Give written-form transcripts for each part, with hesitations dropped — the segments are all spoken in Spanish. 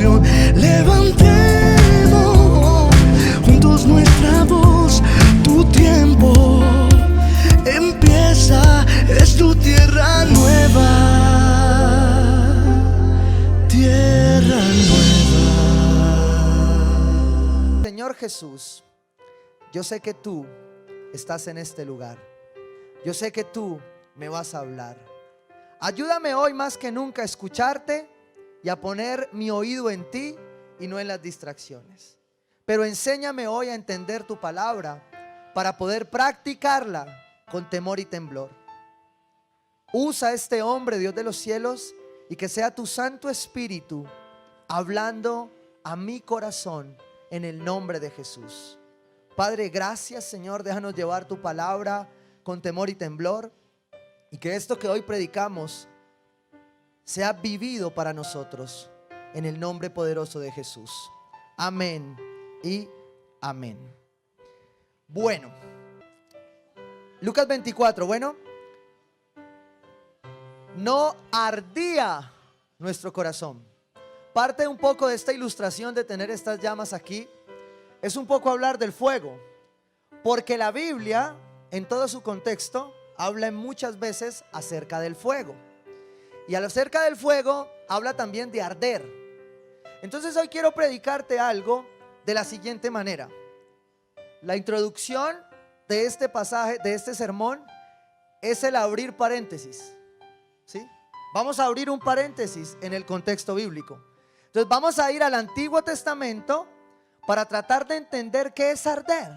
canción. Levantemos juntos nuestra voz. Tu tiempo empieza, es tu tierra nueva, tierra nueva. Señor Jesús, yo sé que tú estás en este lugar. Yo sé que tú me vas a hablar. Ayúdame hoy más que nunca a escucharte y a poner mi oído en ti y no en las distracciones. Pero enséñame hoy a entender tu palabra para poder practicarla con temor y temblor. Usa a este hombre, Dios de los cielos, y que sea tu Santo Espíritu hablando a mi corazón en el nombre de Jesús. Padre, gracias, Señor, déjanos llevar tu palabra con temor y temblor, y que esto que hoy predicamos sea vivido para nosotros en el nombre poderoso de Jesús. Amén y amén. Bueno, Lucas 24, no ardía nuestro corazón. Parte un poco de esta ilustración de tener estas llamas aquí es un poco hablar del fuego, porque la Biblia en todo su contexto habla muchas veces acerca del fuego, y acerca del fuego habla también de arder. Entonces hoy quiero predicarte algo de la siguiente manera. La introducción de este pasaje, de este sermón, es el abrir paréntesis, ¿sí? Vamos a abrir un paréntesis en el contexto bíblico. Entonces vamos a ir al Antiguo Testamento para tratar de entender qué es arder.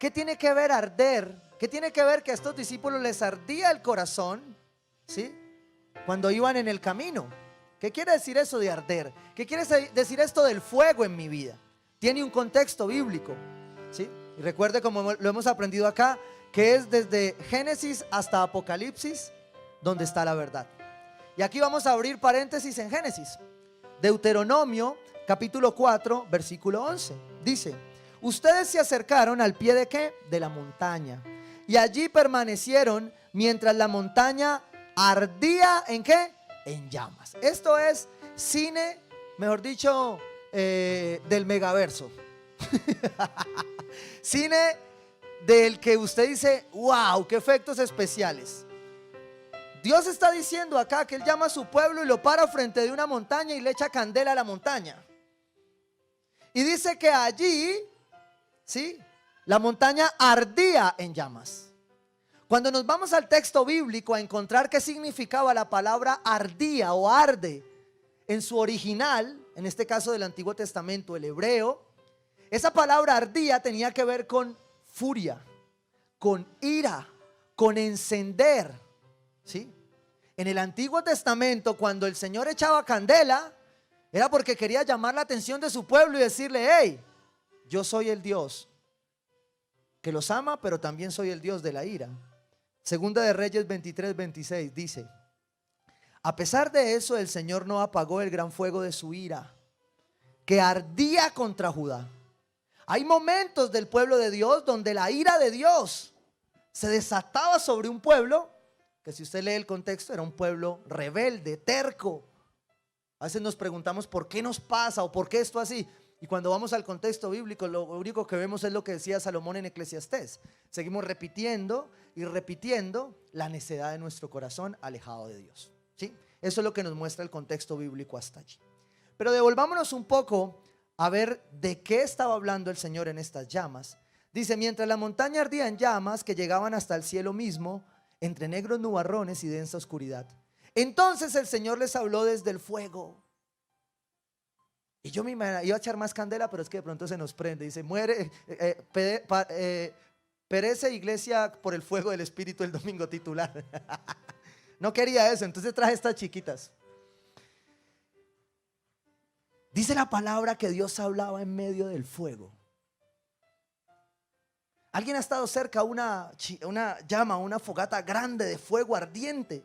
¿Qué tiene que ver arder? ¿Qué tiene que ver que a estos discípulos les ardía el corazón, ¿sí?, cuando iban en el camino? ¿Qué quiere decir eso de arder? ¿Qué quiere decir esto del fuego en mi vida? Tiene un contexto bíblico, ¿sí? Y recuerde, como lo hemos aprendido acá, que es desde Génesis hasta Apocalipsis donde está la verdad. Y aquí vamos a abrir paréntesis en Génesis. Deuteronomio capítulo 4 versículo 11 dice: ustedes se acercaron al pie de ¿qué? De la montaña, y allí permanecieron mientras la montaña ardía ¿en qué? En llamas. Esto es cine, mejor dicho, del megaverso. Cine del que usted dice: wow, qué efectos especiales. Dios está diciendo acá que Él llama a su pueblo y lo para frente de una montaña y le echa candela a la montaña. Y dice que allí, ¿sí?, la montaña ardía en llamas. Cuando nos vamos al texto bíblico a encontrar qué significaba la palabra ardía o arde en su original, en este caso del Antiguo Testamento, el hebreo, esa palabra ardía tenía que ver con furia, con ira, con encender, ¿sí? En el Antiguo Testamento, cuando el Señor echaba candela, era porque quería llamar la atención de su pueblo y decirle: hey, yo soy el Dios que los ama, pero también soy el Dios de la ira. Segunda de Reyes 23:26 dice: a pesar de eso, el Señor no apagó el gran fuego de su ira, que ardía contra Judá. Hay momentos del pueblo de Dios donde la ira de Dios se desataba sobre un pueblo que, si usted lee el contexto, era un pueblo rebelde, terco. A veces nos preguntamos por qué nos pasa o por qué esto así. Y cuando vamos al contexto bíblico, lo único que vemos es lo que decía Salomón en Eclesiastés. Seguimos repitiendo y repitiendo la necedad de nuestro corazón alejado de Dios, ¿sí? Eso es lo que nos muestra el contexto bíblico hasta allí. Pero devolvámonos un poco a ver de qué estaba hablando el Señor en estas llamas. Dice: mientras la montaña ardía en llamas que llegaban hasta el cielo mismo, entre negros nubarrones y densa oscuridad, entonces el Señor les habló desde el fuego. Y yo me iba a echar más candela, pero es que de pronto se nos prende. Dice: perece iglesia por el fuego del Espíritu el domingo titular. No quería eso, entonces traje estas chiquitas. Dice la palabra que Dios hablaba en medio del fuego. ¿Alguien ha estado cerca a una llama, una fogata grande de fuego ardiente?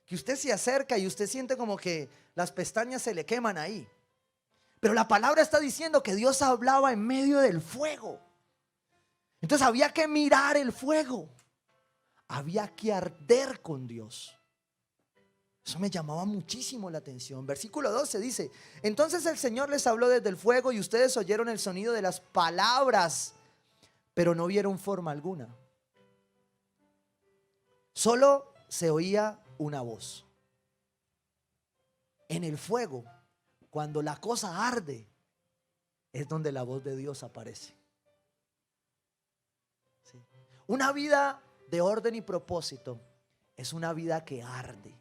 Que usted se acerca y usted siente como que las pestañas se le queman ahí. Pero la palabra está diciendo que Dios hablaba en medio del fuego. Entonces había que mirar el fuego. Había que arder con Dios. Eso me llamaba muchísimo la atención. Versículo 12 dice: entonces el Señor les habló desde el fuego y ustedes oyeron el sonido de las palabras, pero no vieron forma alguna. Solo se oía una voz. En el fuego, cuando la cosa arde, es donde la voz de Dios aparece. ¿Sí? Una vida de orden y propósito es una vida que arde.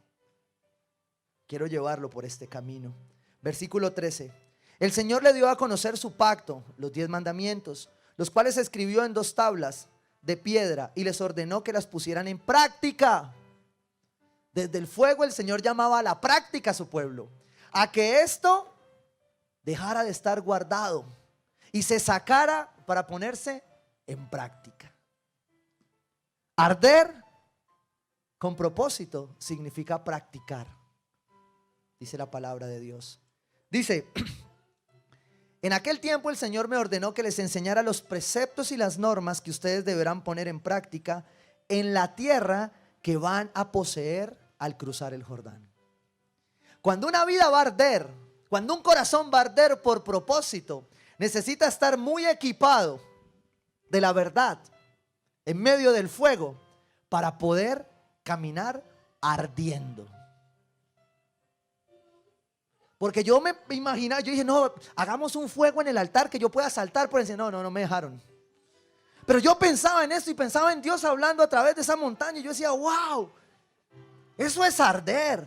Quiero llevarlo por este camino. Versículo 13. El Señor le dio a conocer su pacto, los 10 mandamientos, los cuales escribió en 2 tablas de piedra y les ordenó que las pusieran en práctica. Desde el fuego el Señor llamaba a la práctica a su pueblo, a que esto dejara de estar guardado y se sacara para ponerse en práctica. Arder con propósito significa practicar, dice la palabra de Dios. Dice: en aquel tiempo el Señor me ordenó que les enseñara los preceptos y las normas que ustedes deberán poner en práctica en la tierra que van a poseer al cruzar el Jordán. Cuando una vida va a arder, cuando un corazón va a arder por propósito, necesita estar muy equipado de la verdad en medio del fuego para poder caminar ardiendo. Porque yo me imaginaba, yo dije, no, hagamos un fuego en el altar que yo pueda saltar por encima. No me dejaron. Pero yo pensaba en eso y pensaba en Dios hablando a través de esa montaña. Y yo decía, wow, eso es arder.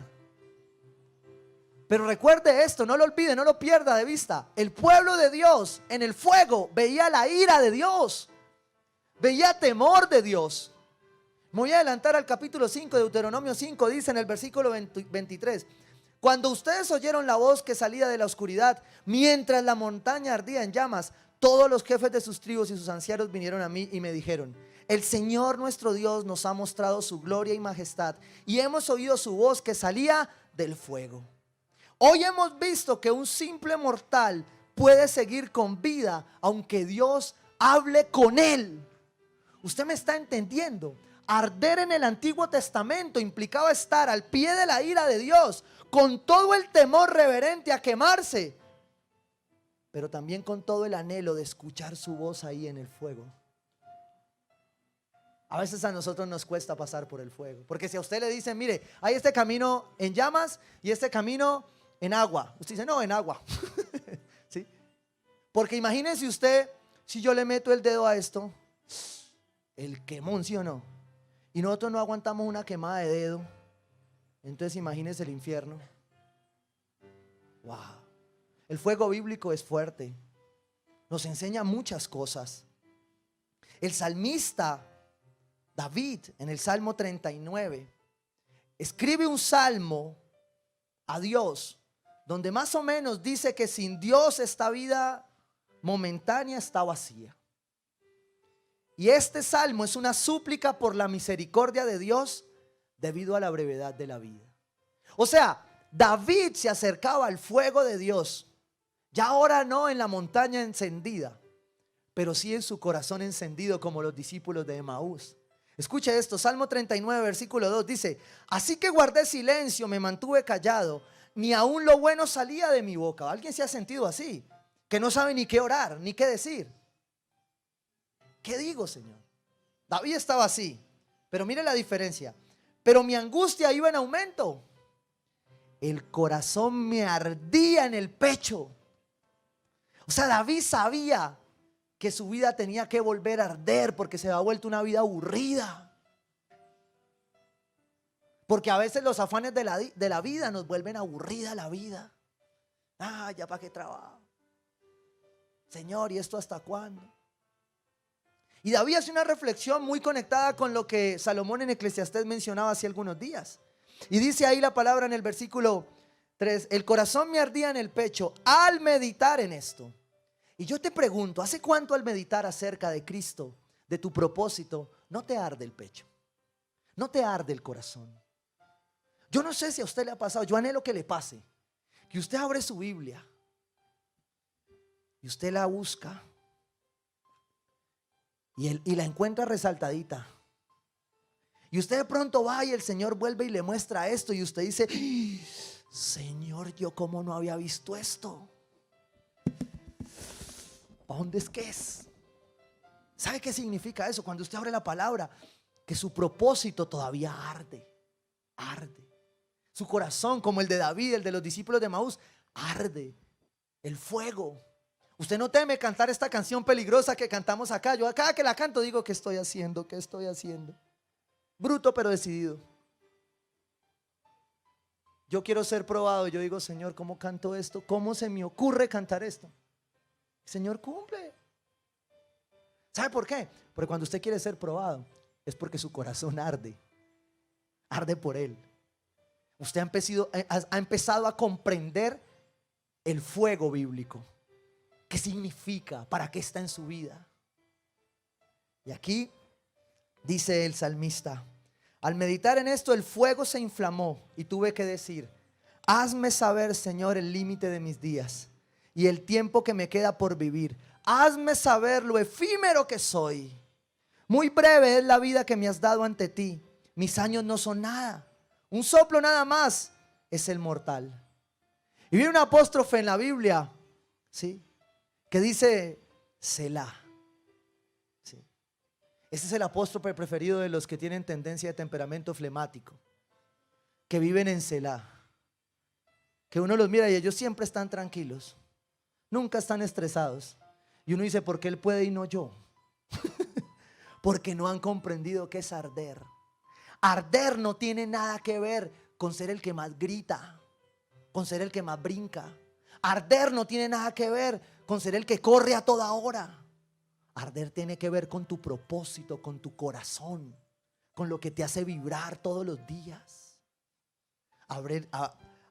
Pero recuerde esto, no lo olvide, no lo pierda de vista. El pueblo de Dios en el fuego veía la ira de Dios, veía temor de Dios. Me voy a adelantar al capítulo 5 de Deuteronomio 5, dice en el versículo 23: cuando ustedes oyeron la voz que salía de la oscuridad, mientras la montaña ardía en llamas, todos los jefes de sus tribus y sus ancianos vinieron a mí y me dijeron: el Señor nuestro Dios nos ha mostrado su gloria y majestad, y hemos oído su voz que salía del fuego. Hoy hemos visto que un simple mortal puede seguir con vida aunque Dios hable con él. ¿Usted me está entendiendo? Arder en el Antiguo Testamento implicaba estar al pie de la ira de Dios, con todo el temor reverente a quemarse, pero también con todo el anhelo de escuchar su voz ahí en el fuego. A veces a nosotros nos cuesta pasar por el fuego, porque si a usted le dicen, mire, hay este camino en llamas y este camino en agua, usted dice, no, en agua. ¿Sí? Porque imagínese usted, si yo le meto el dedo a esto, el quemón, ¿sí o no? Y nosotros no aguantamos una quemada de dedo. Entonces imagínese el infierno. Wow. El fuego bíblico es fuerte. Nos enseña muchas cosas. El salmista David, en el Salmo 39, escribe un salmo a Dios, donde más o menos dice que sin Dios esta vida momentánea está vacía. Y este salmo es una súplica por la misericordia de Dios debido a la brevedad de la vida. O sea, David se acercaba al fuego de Dios, ya ahora no en la montaña encendida, pero sí en su corazón encendido como los discípulos de Emaús. Escuche esto, Salmo 39, versículo 2 dice: así que guardé silencio, me mantuve callado, ni aún lo bueno salía de mi boca. ¿Alguien se ha sentido así? Que no sabe ni qué orar, ni qué decir. ¿Qué digo, Señor? David estaba así, pero mire la diferencia. Pero mi angustia iba en aumento. El corazón me ardía en el pecho. O sea, David sabía que su vida tenía que volver a arder porque se había vuelto una vida aburrida. Porque a veces los afanes de la vida nos vuelven aburrida la vida. Ah, ya para qué trabajo. Señor, ¿y esto hasta cuándo? Y David hace una reflexión muy conectada con lo que Salomón en Eclesiastés mencionaba hace algunos días. Y dice ahí la palabra en el versículo 3: el corazón me ardía en el pecho al meditar en esto. Y yo te pregunto, ¿hace cuánto al meditar acerca de Cristo, de tu propósito, no te arde el pecho? ¿No te arde el corazón? Yo no sé si a usted le ha pasado, yo anhelo que le pase, que usted abre su Biblia y usted la busca y la encuentra resaltadita. Y usted de pronto va y el Señor vuelve y le muestra esto y usted dice, Señor, yo cómo no había visto esto. ¿Para dónde es que es? ¿Sabe qué significa eso? Cuando usted abre la palabra, que su propósito todavía arde, arde. Su corazón, como el de David, el de los discípulos de Maús, arde. El fuego. Usted no teme cantar esta canción peligrosa que cantamos acá. Yo cada que la canto digo, ¿qué estoy haciendo? ¿Qué estoy haciendo? Bruto pero decidido. Yo quiero ser probado. Yo digo, Señor, ¿cómo canto esto? ¿Cómo se me ocurre cantar esto? Señor, cumple. ¿Sabe por qué? Porque cuando usted quiere ser probado es porque su corazón arde. Arde por Él. Usted ha empezado a comprender el fuego bíblico. ¿Qué significa? ¿Para qué está en su vida? Y aquí dice el salmista, al meditar en esto el fuego se inflamó y tuve que decir, hazme saber, Señor, el límite de mis días y el tiempo que me queda por vivir. Hazme saber lo efímero que soy. Muy breve es la vida que me has dado ante ti. Mis años no son nada. Un soplo nada más es el mortal. Y viene un apóstrofe en la Biblia, ¿sí?, que dice Selah. ¿Sí? Ese es el apóstrofe preferido de los que tienen tendencia de temperamento flemático, que viven en Selah. Que uno los mira y ellos siempre están tranquilos, nunca están estresados. Y uno dice, ¿por qué él puede y no yo? Porque no han comprendido qué es arder. Arder no tiene nada que ver con ser el que más grita, con ser el que más brinca. Arder no tiene nada que ver con ser el que corre a toda hora. Arder tiene que ver con tu propósito, con tu corazón, con lo que te hace vibrar todos los días.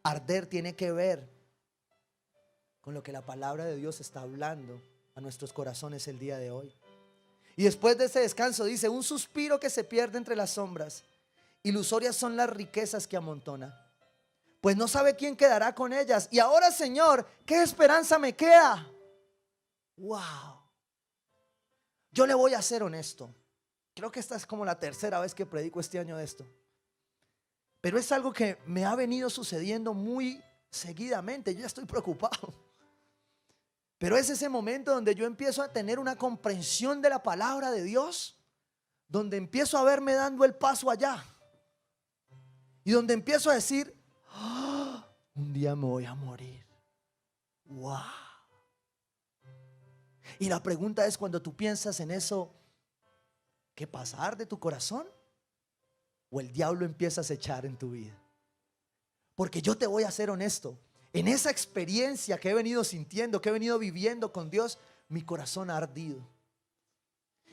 Arder tiene que ver con lo que la palabra de Dios está hablando a nuestros corazones el día de hoy. Y después de ese descanso dice, un suspiro que se pierde entre las sombras. Ilusorias son las riquezas que amontona, pues no sabe quién quedará con ellas. Y ahora, Señor, ¿qué esperanza me queda? Wow. Yo le voy a ser honesto. Creo que esta es como la tercera vez que predico este año de esto. Pero es algo que me ha venido sucediendo muy seguidamente. Yo ya estoy preocupado. Pero es ese momento donde yo empiezo a tener una comprensión de la palabra de Dios, donde empiezo a verme dando el paso allá. Y donde empiezo a decir, oh, un día me voy a morir. Wow. Y la pregunta es, cuando tú piensas en eso, ¿qué pasa? ¿Arde tu corazón? ¿O el diablo empieza a acechar en tu vida? Porque yo te voy a ser honesto, en esa experiencia que he venido sintiendo, que he venido viviendo con Dios, mi corazón ha ardido.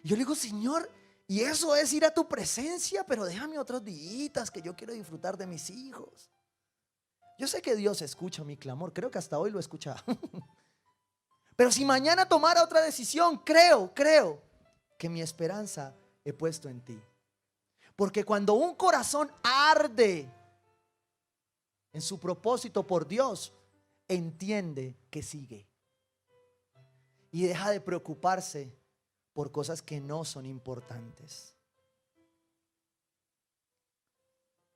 Y yo le digo, Señor, y eso es ir a tu presencia, pero déjame otros días que yo quiero disfrutar de mis hijos. Yo sé que Dios escucha mi clamor, creo que hasta hoy lo he escuchado. Pero si mañana tomara otra decisión, creo que mi esperanza he puesto en ti. Porque cuando un corazón arde en su propósito por Dios, entiende que sigue. Y deja de preocuparse por cosas que no son importantes.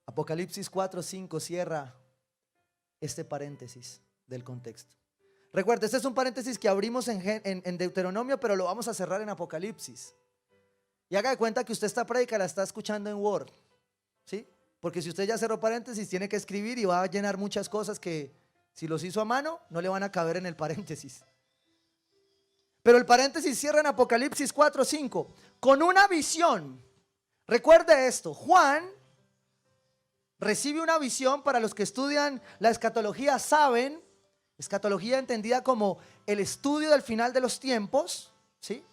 Apocalipsis 4:5 cierra este paréntesis del contexto. Recuerda, este es un paréntesis que abrimos en Deuteronomio, pero lo vamos a cerrar en Apocalipsis. Y haga de cuenta que usted esta prédica la está escuchando en Word, ¿sí? Porque si usted ya cerró paréntesis, tiene que escribir y va a llenar muchas cosas que si los hizo a mano no le van a caber en el paréntesis. Pero el paréntesis cierra en Apocalipsis 4:5 con una visión. Recuerde esto, Juan recibe una visión. Para los que estudian la escatología saben, escatología entendida como el estudio del final de los tiempos, ¿sí?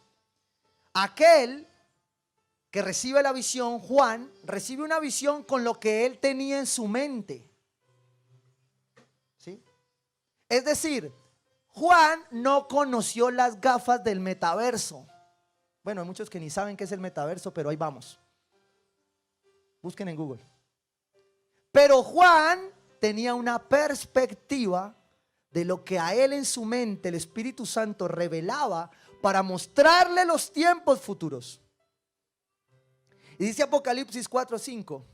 Aquel que recibe la visión, Juan, recibe una visión con lo que él tenía en su mente, ¿sí? Es decir, Juan no conoció las gafas del metaverso. Bueno, hay muchos que ni saben qué es el metaverso, pero ahí vamos. Busquen en Google. Pero Juan tenía una perspectiva de lo que a él en su mente el Espíritu Santo revelaba para mostrarle los tiempos futuros. Y dice Apocalipsis 4:5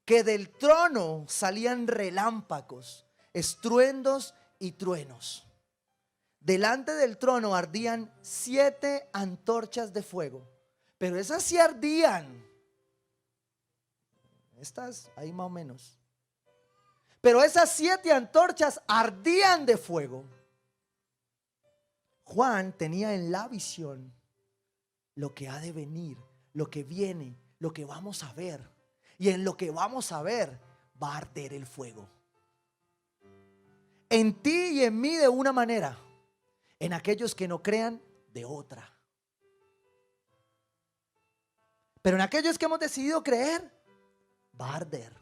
que del trono salían relámpagos, estruendos y truenos. Delante del trono ardían 7 antorchas de fuego, pero esas sí ardían. Estas ahí más o menos. Pero esas 7 antorchas ardían de fuego. Juan tenía en la visión lo que ha de venir, lo que viene, lo que vamos a ver. Y en lo que vamos a ver va a arder el fuego. En ti y en mí de una manera, en aquellos que no crean de otra. Pero en aquellos que hemos decidido creer, va a arder.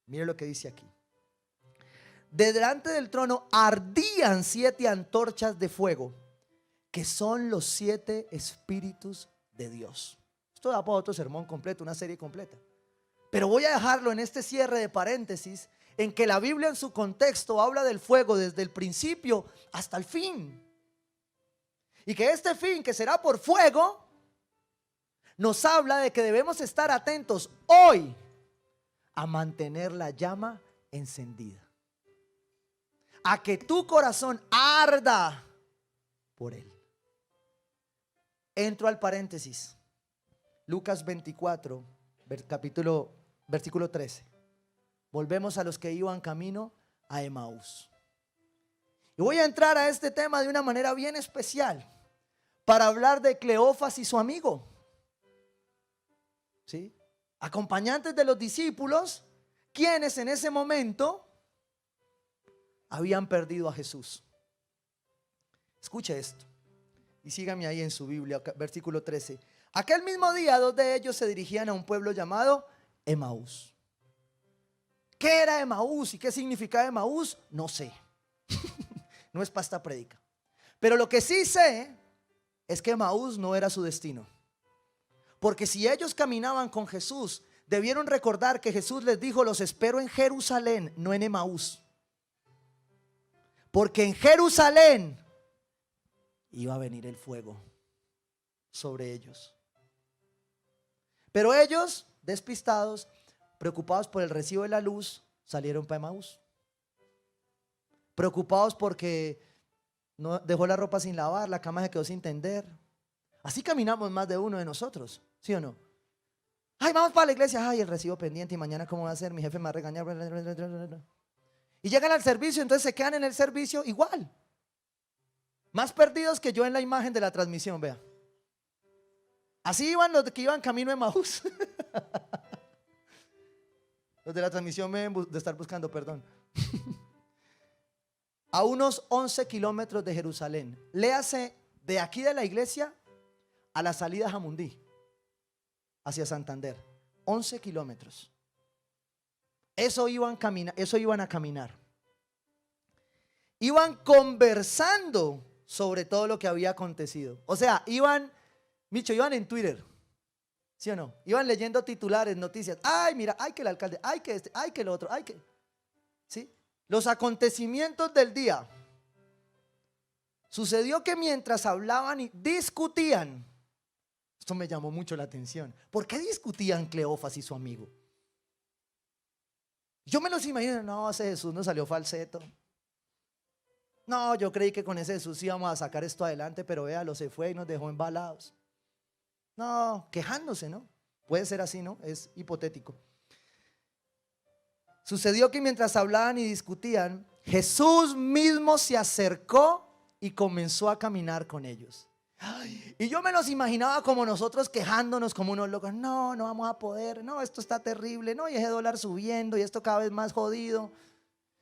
Mire lo que dice aquí. De delante del trono ardían 7 antorchas de fuego, que son los 7 espíritus de Dios. Esto da para otro sermón completo, una serie completa. Pero voy a dejarlo en este cierre de paréntesis, en que la Biblia en su contexto habla del fuego desde el principio hasta el fin. Y que este fin, que será por fuego, nos habla de que debemos estar atentos hoy a mantener la llama encendida, a que tu corazón arda por él. Entro al paréntesis. Lucas 24, versículo 13. Volvemos a los que iban camino a Emaús. Y voy a entrar a este tema de una manera bien especial para hablar de Cleofas y su amigo, ¿sí? Acompañantes de los discípulos, quienes en ese momento habían perdido a Jesús. Escuche esto y sígame ahí en su Biblia, versículo 13. Aquel mismo día 2 de ellos se dirigían a un pueblo llamado Emaús. ¿Qué era Emaús y qué significaba Emaús? No sé. No es para esta prédica. Pero lo que sí sé es que Emaús no era su destino. Porque si ellos caminaban con Jesús, debieron recordar que Jesús les dijo: los espero en Jerusalén, no en Emaús. Porque en Jerusalén iba a venir el fuego sobre ellos. Pero ellos, despistados, preocupados por el recibo de la luz, salieron para Emaús. Preocupados porque no dejó la ropa sin lavar, la cama se quedó sin tender. Así caminamos más de uno de nosotros, ¿sí o no? Ay, vamos para la iglesia. Ay, el recibo pendiente, y mañana cómo va a ser, mi jefe me va a regañar. Y llegan al servicio, entonces se quedan en el servicio igual. Más perdidos que yo en la imagen de la transmisión, vea. Así iban los que iban camino a Emaús. Los de la transmisión me deben de estar buscando, perdón. A unos 11 kilómetros de Jerusalén. Léase de aquí de la iglesia a la salida a Jamundí, hacia Santander. 11 kilómetros. Eso iban a caminar. Iban conversando sobre todo lo que había acontecido. O sea, iban en Twitter, ¿sí o no? Iban leyendo titulares, noticias. Ay, mira, ay que el alcalde, ay que este, ay que el otro, ay que... ¿Sí? Los acontecimientos del día. Sucedió que mientras hablaban y discutían, esto me llamó mucho la atención. ¿Por qué discutían Cleofas y su amigo? Yo me los imagino: no, ese Jesús no salió falseto. No, yo creí que con ese Jesús íbamos a sacar esto adelante, pero véalo, se fue y nos dejó embalados. No, quejándose, ¿no? Puede ser así, ¿no? Es hipotético. Sucedió que mientras hablaban y discutían, Jesús mismo se acercó y comenzó a caminar con ellos. Ay, y yo me los imaginaba como nosotros quejándonos como unos locos. No, no vamos a poder. No, esto está terrible. No, y ese dólar subiendo y esto cada vez más jodido.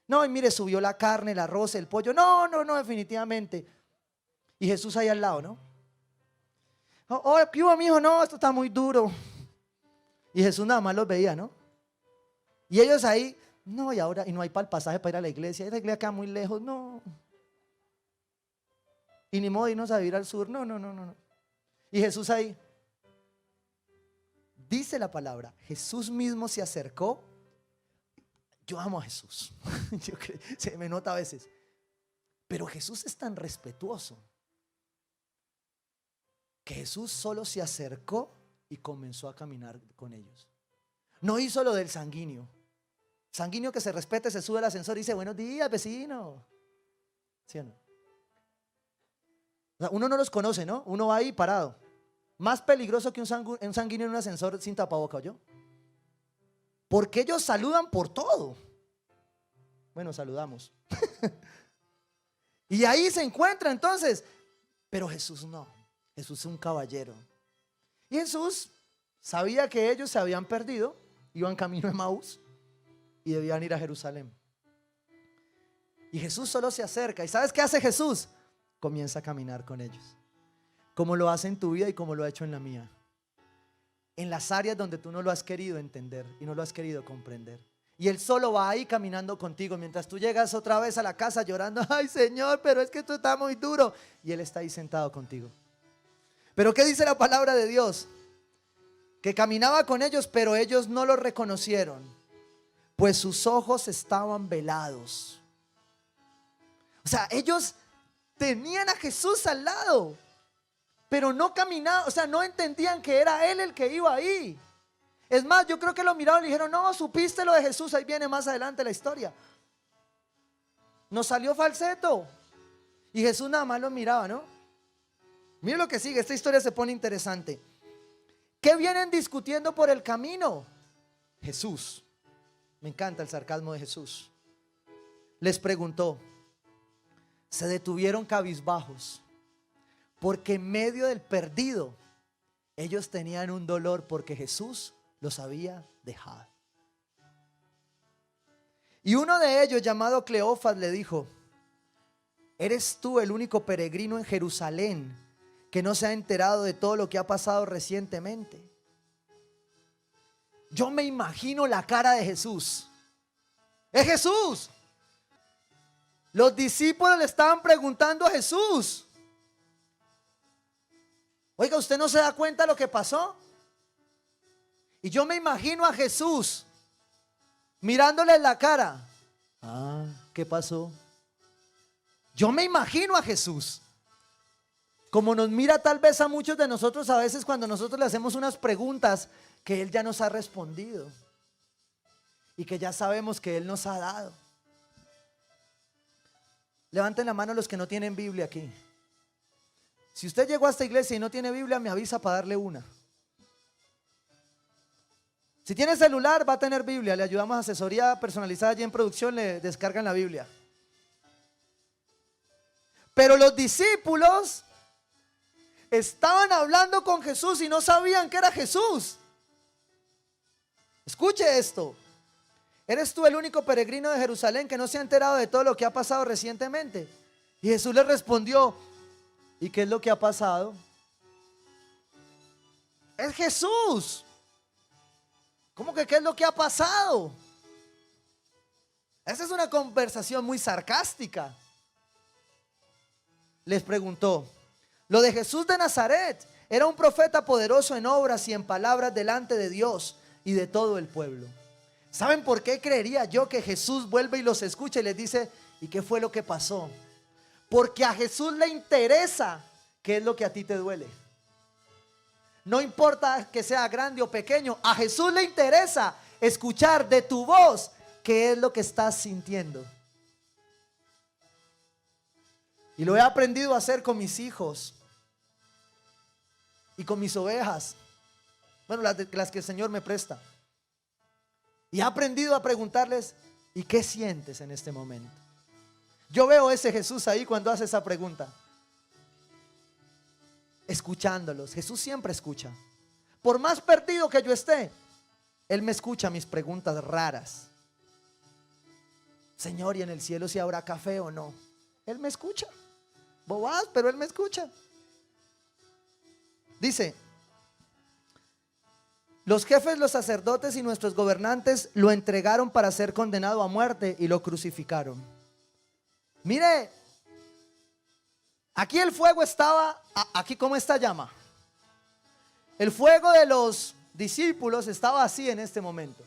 No, y mire, subió la carne, el arroz, el pollo. No, no, no, definitivamente. Y Jesús ahí al lado, ¿no? Oh, ¿qué hubo, mijo? No, esto está muy duro. Y Jesús nada más los veía, ¿no? Y ellos ahí, no, y ahora, y no hay para el pasaje para ir a la iglesia. La iglesia queda muy lejos, no. Y ni modo de irnos a vivir al sur, no, no, no, no. Y Jesús ahí, dice la palabra, Jesús mismo se acercó. Yo amo a Jesús. Se me nota a veces. Pero Jesús es tan respetuoso que Jesús solo se acercó y comenzó a caminar con ellos. No hizo lo del sanguíneo. Sanguíneo que se respete, se sube al ascensor y dice, buenos días, vecino. ¿Sí o no? O sea, uno no los conoce, ¿no? Uno va ahí parado. Más peligroso que un sanguíneo en un ascensor sin tapaboca, ¿oyó? Porque ellos saludan por todo. Bueno, saludamos. Y ahí se encuentra entonces. Pero Jesús no. Jesús es un caballero. Y Jesús sabía que ellos se habían perdido. Iban camino a Emaús y debían ir a Jerusalén. Y Jesús solo se acerca. ¿Y sabes qué hace Jesús? Comienza a caminar con ellos. Como lo hace en tu vida y como lo ha hecho en la mía. En las áreas donde tú no lo has querido entender y no lo has querido comprender. Y Él solo va ahí caminando contigo mientras tú llegas otra vez a la casa llorando. Ay, Señor, pero es que esto está muy duro. Y Él está ahí sentado contigo. Pero ¿qué dice la palabra de Dios? Que caminaba con ellos, pero ellos no lo reconocieron, pues sus ojos estaban velados. O sea, ellos tenían a Jesús al lado, pero no caminaban, o sea, no entendían que era Él el que iba ahí. Es más, yo creo que lo miraron y dijeron, no, supiste lo de Jesús, ahí viene más adelante la historia. Nos salió falseto. Y Jesús nada más lo miraba, ¿no? Mira lo que sigue, esta historia se pone interesante. ¿Qué vienen discutiendo por el camino? Jesús. Me encanta el sarcasmo de Jesús. Les preguntó. Se detuvieron cabizbajos, porque en medio del perdido ellos tenían un dolor porque Jesús los había dejado. Y uno de ellos, llamado Cleofas, le dijo: ¿eres tú el único peregrino en Jerusalén que no se ha enterado de todo lo que ha pasado recientemente? Yo me imagino la cara de Jesús. ¡Es Jesús! Los discípulos le estaban preguntando a Jesús: oiga, ¿usted no se da cuenta de lo que pasó? Y yo me imagino a Jesús mirándole en la cara. Ah, ¿qué pasó? Yo me imagino a Jesús como nos mira tal vez a muchos de nosotros a veces cuando nosotros le hacemos unas preguntas que Él ya nos ha respondido y que ya sabemos que Él nos ha dado. Levanten la mano los que no tienen Biblia aquí. Si usted llegó a esta iglesia y no tiene Biblia, me avisa para darle una. Si tiene celular, va a tener Biblia. Le ayudamos a asesoría personalizada allí en producción, le descargan la Biblia. Pero los discípulos estaban hablando con Jesús y no sabían que era Jesús. Escuche esto. ¿Eres tú el único peregrino de Jerusalén que no se ha enterado de todo lo que ha pasado recientemente? Y Jesús le respondió: ¿y qué es lo que ha pasado? Es Jesús. ¿Cómo que qué es lo que ha pasado? Esa es una conversación muy sarcástica. Les preguntó: lo de Jesús de Nazaret era un profeta poderoso en obras y en palabras delante de Dios y de todo el pueblo. ¿Saben por qué creería yo que Jesús vuelve y los escucha y les dice: ¿y qué fue lo que pasó? Porque a Jesús le interesa qué es lo que a ti te duele. No importa que sea grande o pequeño, a Jesús le interesa escuchar de tu voz qué es lo que estás sintiendo. Y lo he aprendido a hacer con mis hijos y con mis ovejas. Bueno, las que el Señor me presta. Y he aprendido a preguntarles: ¿y qué sientes en este momento? Yo veo ese Jesús ahí cuando hace esa pregunta, escuchándolos. Jesús siempre escucha. Por más perdido que yo esté, Él me escucha mis preguntas raras. Señor, ¿y en el cielo si habrá café o no? Él me escucha. Bobas, pero Él me escucha. Dice: los jefes, los sacerdotes y nuestros gobernantes lo entregaron para ser condenado a muerte y lo crucificaron. Mire, aquí el fuego estaba, aquí como esta llama. El fuego de los discípulos estaba así en este momento.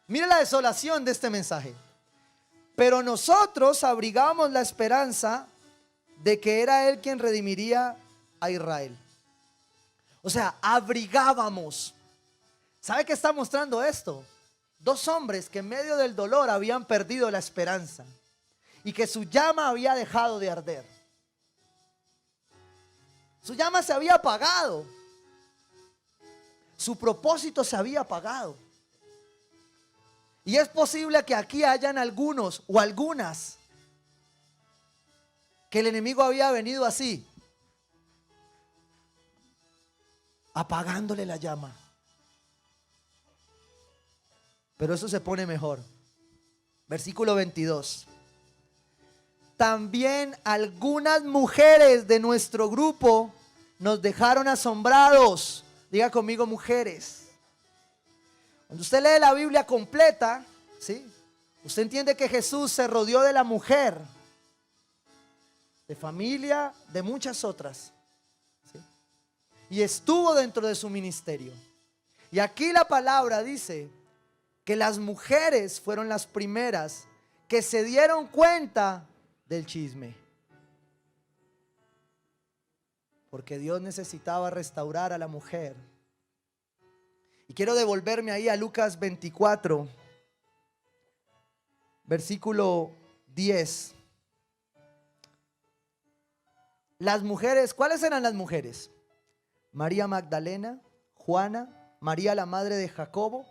Mire la desolación de este mensaje. Pero nosotros abrigábamos la esperanza de que era Él quien redimiría a Israel. O sea, abrigábamos. ¿Sabe qué está mostrando esto? Dos hombres que en medio del dolor habían perdido la esperanza y que su llama había dejado de arder. Su llama se había apagado. Su propósito se había apagado. Y es posible que aquí hayan algunos o algunas que el enemigo había venido así, apagándole la llama. Pero eso se pone mejor. Versículo 22. También algunas mujeres de nuestro grupo nos dejaron asombrados. Diga conmigo, mujeres. Cuando usted lee la Biblia completa, ¿sí?, usted entiende que Jesús se rodeó de la mujer, de familia, de muchas otras, ¿sí?, y estuvo dentro de su ministerio. Y aquí la palabra dice que las mujeres fueron las primeras que se dieron cuenta del chisme. Porque Dios necesitaba restaurar a la mujer. Y quiero devolverme ahí a Lucas 24, versículo 10. Las mujeres, ¿cuáles eran las mujeres? María Magdalena, Juana, María la madre de Jacobo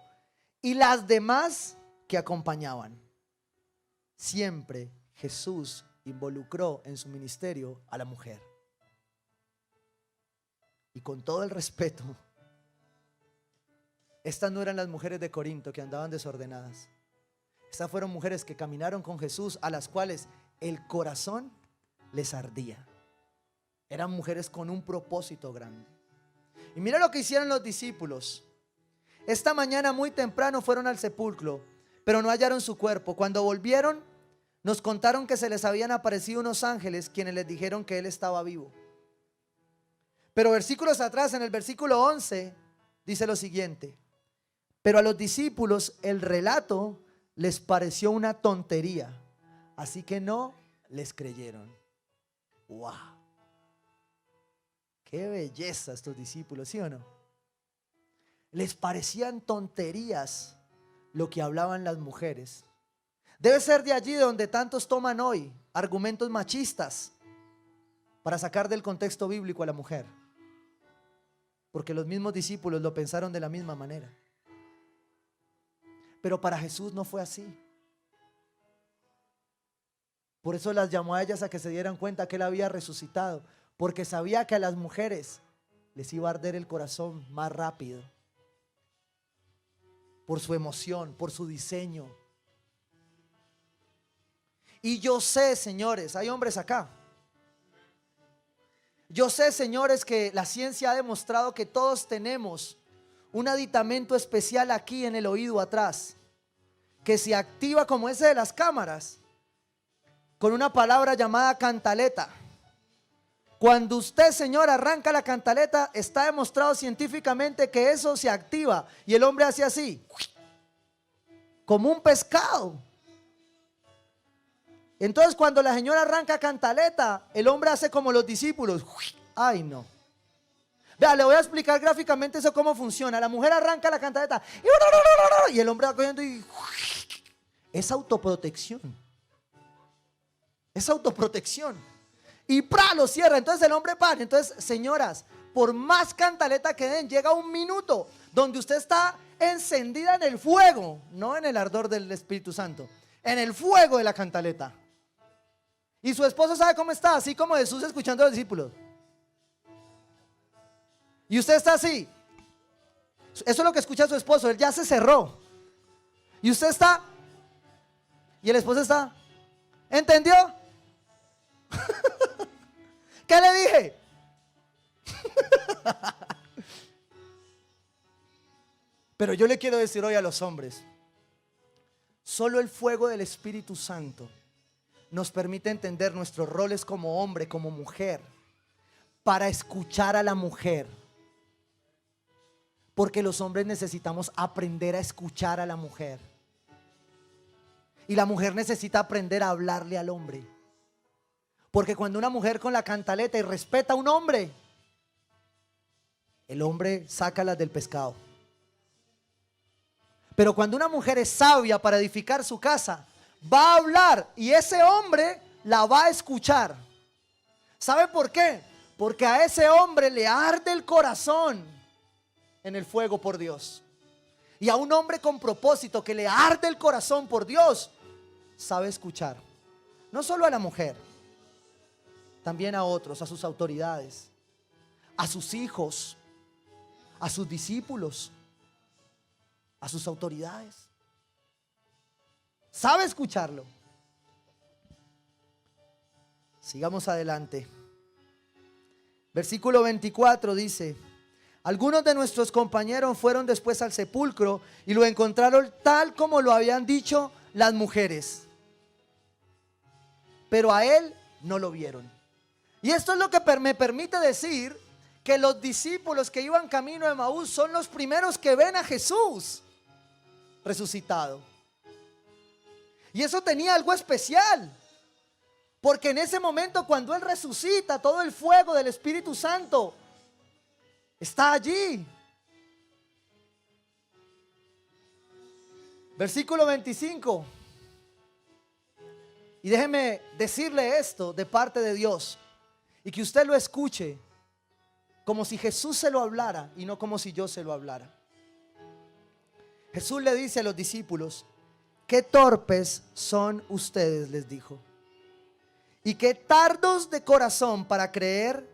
y las demás que acompañaban. Siempre Jesús involucró en su ministerio a la mujer. Y con todo el respeto, estas no eran las mujeres de Corinto que andaban desordenadas. Estas fueron mujeres que caminaron con Jesús, a las cuales el corazón les ardía. Eran mujeres con un propósito grande. Y mira lo que hicieron los discípulos. Esta mañana muy temprano fueron al sepulcro, pero no hallaron su cuerpo. Cuando volvieron, nos contaron que se les habían aparecido unos ángeles, quienes les dijeron que él estaba vivo. Pero versículos atrás, en el versículo 11, dice lo siguiente: pero a los discípulos el relato les pareció una tontería, así que no les creyeron. ¡Wow! ¡Qué belleza estos discípulos!, ¿sí o no? Les parecían tonterías lo que hablaban las mujeres. Debe ser de allí de donde tantos toman hoy argumentos machistas para sacar del contexto bíblico a la mujer. Porque los mismos discípulos lo pensaron de la misma manera. Pero para Jesús no fue así. Por eso las llamó a ellas a que se dieran cuenta que él había resucitado. Porque sabía que a las mujeres les iba a arder el corazón más rápido. Por su emoción, por su diseño. Y yo sé, señores, hay hombres acá. Yo sé, señores, que la ciencia ha demostrado que todos tenemos un aditamento especial aquí en el oído atrás, que se activa como ese de las cámaras, con una palabra llamada cantaleta. Cuando usted, señor, arranca la cantaleta, está demostrado científicamente que eso se activa y el hombre hace así, como un pescado. Entonces cuando la señora arranca cantaleta, el hombre hace como los discípulos. Ay, no. Vea, le voy a explicar gráficamente eso cómo funciona. La mujer arranca la cantaleta y el hombre va cogiendo y es autoprotección. Es autoprotección. Y lo cierra. Entonces el hombre para. Entonces, señoras, por más cantaleta que den, llega un minuto donde usted está encendida en el fuego, no en el ardor del Espíritu Santo, en el fuego de la cantaleta. Y su esposo sabe cómo está, así como Jesús escuchando a los discípulos. Y usted está así. Eso es lo que escucha su esposo. Él ya se cerró. Y usted está. Y el esposo está. ¿Entendió? ¿Qué le dije? Pero yo le quiero decir hoy a los hombres, solo el fuego del Espíritu Santo nos permite entender nuestros roles como hombre, como mujer, para escuchar a la mujer. Porque los hombres necesitamos aprender a escuchar a la mujer. Y la mujer necesita aprender a hablarle al hombre. Porque cuando una mujer con la cantaleta y respeta a un hombre, el hombre saca las del pescado. Pero cuando una mujer es sabia para edificar su casa, va a hablar y ese hombre la va a escuchar. ¿Sabe por qué? Porque a ese hombre le arde el corazón en el fuego por Dios. Y a un hombre con propósito que le arde el corazón por Dios, sabe escuchar. No solo a la mujer, también a otros, a sus autoridades, a sus hijos, a sus discípulos, a sus autoridades. Sabe escucharlo. Sigamos adelante. Versículo 24 dice: algunos de nuestros compañeros fueron después al sepulcro y lo encontraron tal como lo habían dicho las mujeres, pero a él no lo vieron. Y esto es lo que me permite decir que los discípulos que iban camino de Emaús son los primeros que ven a Jesús resucitado. Y eso tenía algo especial, porque en ese momento cuando Él resucita, todo el fuego del Espíritu Santo está allí. Versículo 25. Y déjeme decirle esto de parte de Dios, y que usted lo escuche como si Jesús se lo hablara y no como si yo se lo hablara. Jesús le dice a los discípulos: qué torpes son ustedes, les dijo, y qué tardos de corazón para creer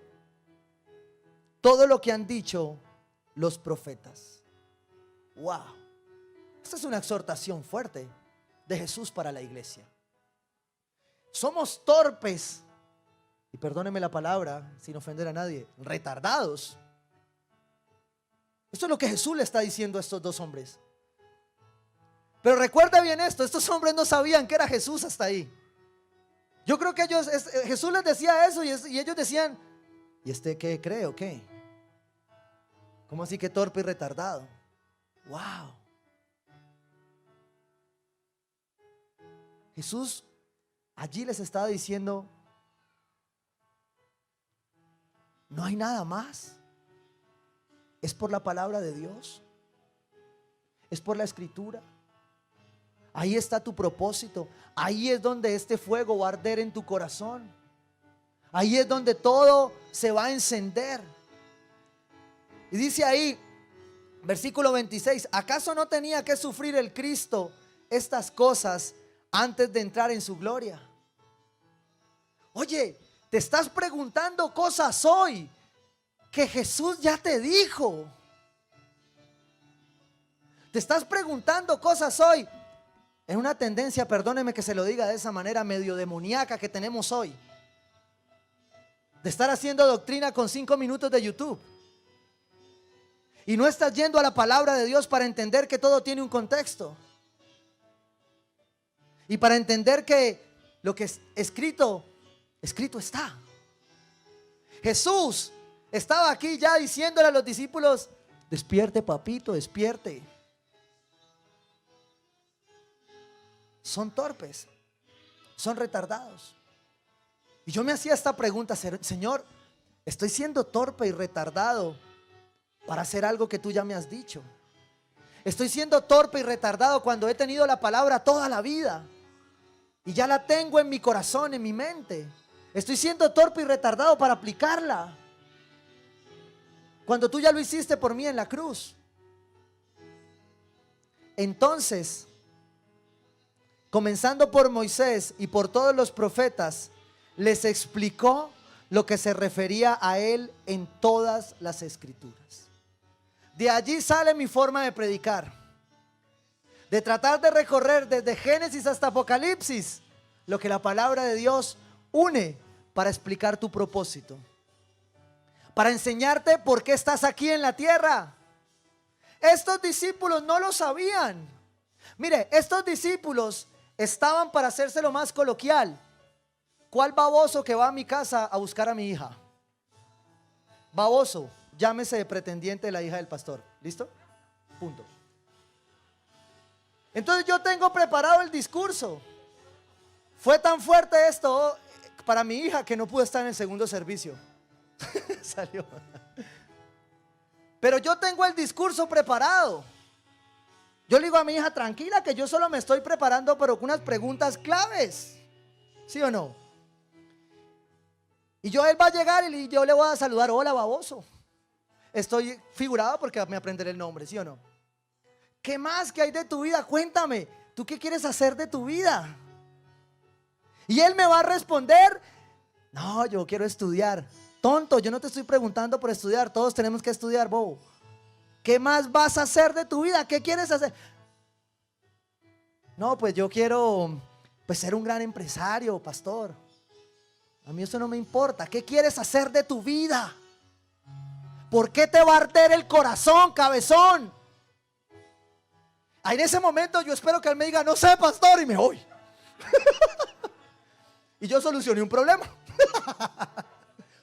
todo lo que han dicho los profetas. Wow, esta es una exhortación fuerte de Jesús para la iglesia. Somos torpes, y perdóneme la palabra sin ofender a nadie, retardados. Esto es lo que Jesús le está diciendo a estos dos hombres. Pero recuerda bien esto: estos hombres no sabían que era Jesús hasta ahí. Yo creo que Jesús les decía eso y ellos decían: ¿y este qué cree o qué? ¿Cómo así que torpe y retardado? Wow. Jesús allí les estaba diciendo: no hay nada más. Es por la palabra de Dios, es por la escritura. Ahí está tu propósito. Ahí es donde este fuego va a arder en tu corazón. Ahí es donde todo se va a encender. Y dice ahí, versículo 26: ¿acaso no tenía que sufrir el Cristo estas cosas antes de entrar en su gloria? Oye, te estás preguntando cosas hoy que Jesús ya te dijo. Te estás preguntando cosas hoy. Es una tendencia, perdóneme que se lo diga de esa manera, medio demoníaca que tenemos hoy, de estar haciendo doctrina con 5 minutos de YouTube. Y no estás yendo a la palabra de Dios para entender que todo tiene un contexto. Y para entender que lo que es escrito está. Jesús estaba aquí ya diciéndole a los discípulos: despierte, papito, despierte. Son torpes, son retardados. Y yo me hacía esta pregunta: Señor, ¿estoy siendo torpe y retardado para hacer algo que tú ya me has dicho? Estoy siendo torpe y retardado cuando he tenido la palabra toda la vida y ya la tengo en mi corazón, en mi mente. Estoy siendo torpe y retardado para aplicarla cuando tú ya lo hiciste por mí en la cruz. Entonces, comenzando por Moisés y por todos los profetas, les explicó lo que se refería a él en todas las escrituras. De allí sale mi forma de predicar, de tratar de recorrer desde Génesis hasta Apocalipsis lo que la palabra de Dios une para explicar tu propósito, para enseñarte por qué estás aquí en la tierra. Estos discípulos no lo sabían. Mire, estos discípulos estaban para hacérselo más coloquial. ¿Cuál baboso que va a mi casa a buscar a mi hija? Baboso, llámese pretendiente de la hija del pastor. ¿Listo? Punto. Entonces yo tengo preparado el discurso. Fue tan fuerte esto para mi hija que no pude estar en el segundo servicio. Salió. Pero yo tengo el discurso preparado. Yo le digo a mi hija, tranquila, que yo solo me estoy preparando, pero con unas preguntas claves. ¿Sí o no? Y él va a llegar y yo le voy a saludar, hola baboso. Estoy figurado porque me aprenderé el nombre, ¿sí o no? ¿Qué más que hay de tu vida? Cuéntame, ¿tú qué quieres hacer de tu vida? Y él me va a responder, no, yo quiero estudiar. Tonto, yo no te estoy preguntando por estudiar, todos tenemos que estudiar, bobo. ¿Qué más vas a hacer de tu vida? ¿Qué quieres hacer? No, pues yo quiero ser un gran empresario, pastor. A mí eso no me importa. ¿Qué quieres hacer de tu vida? ¿Por qué te va a arder el corazón, cabezón? En ese momento yo espero que él me diga, no sé, pastor, y me voy. Y yo solucioné un problema.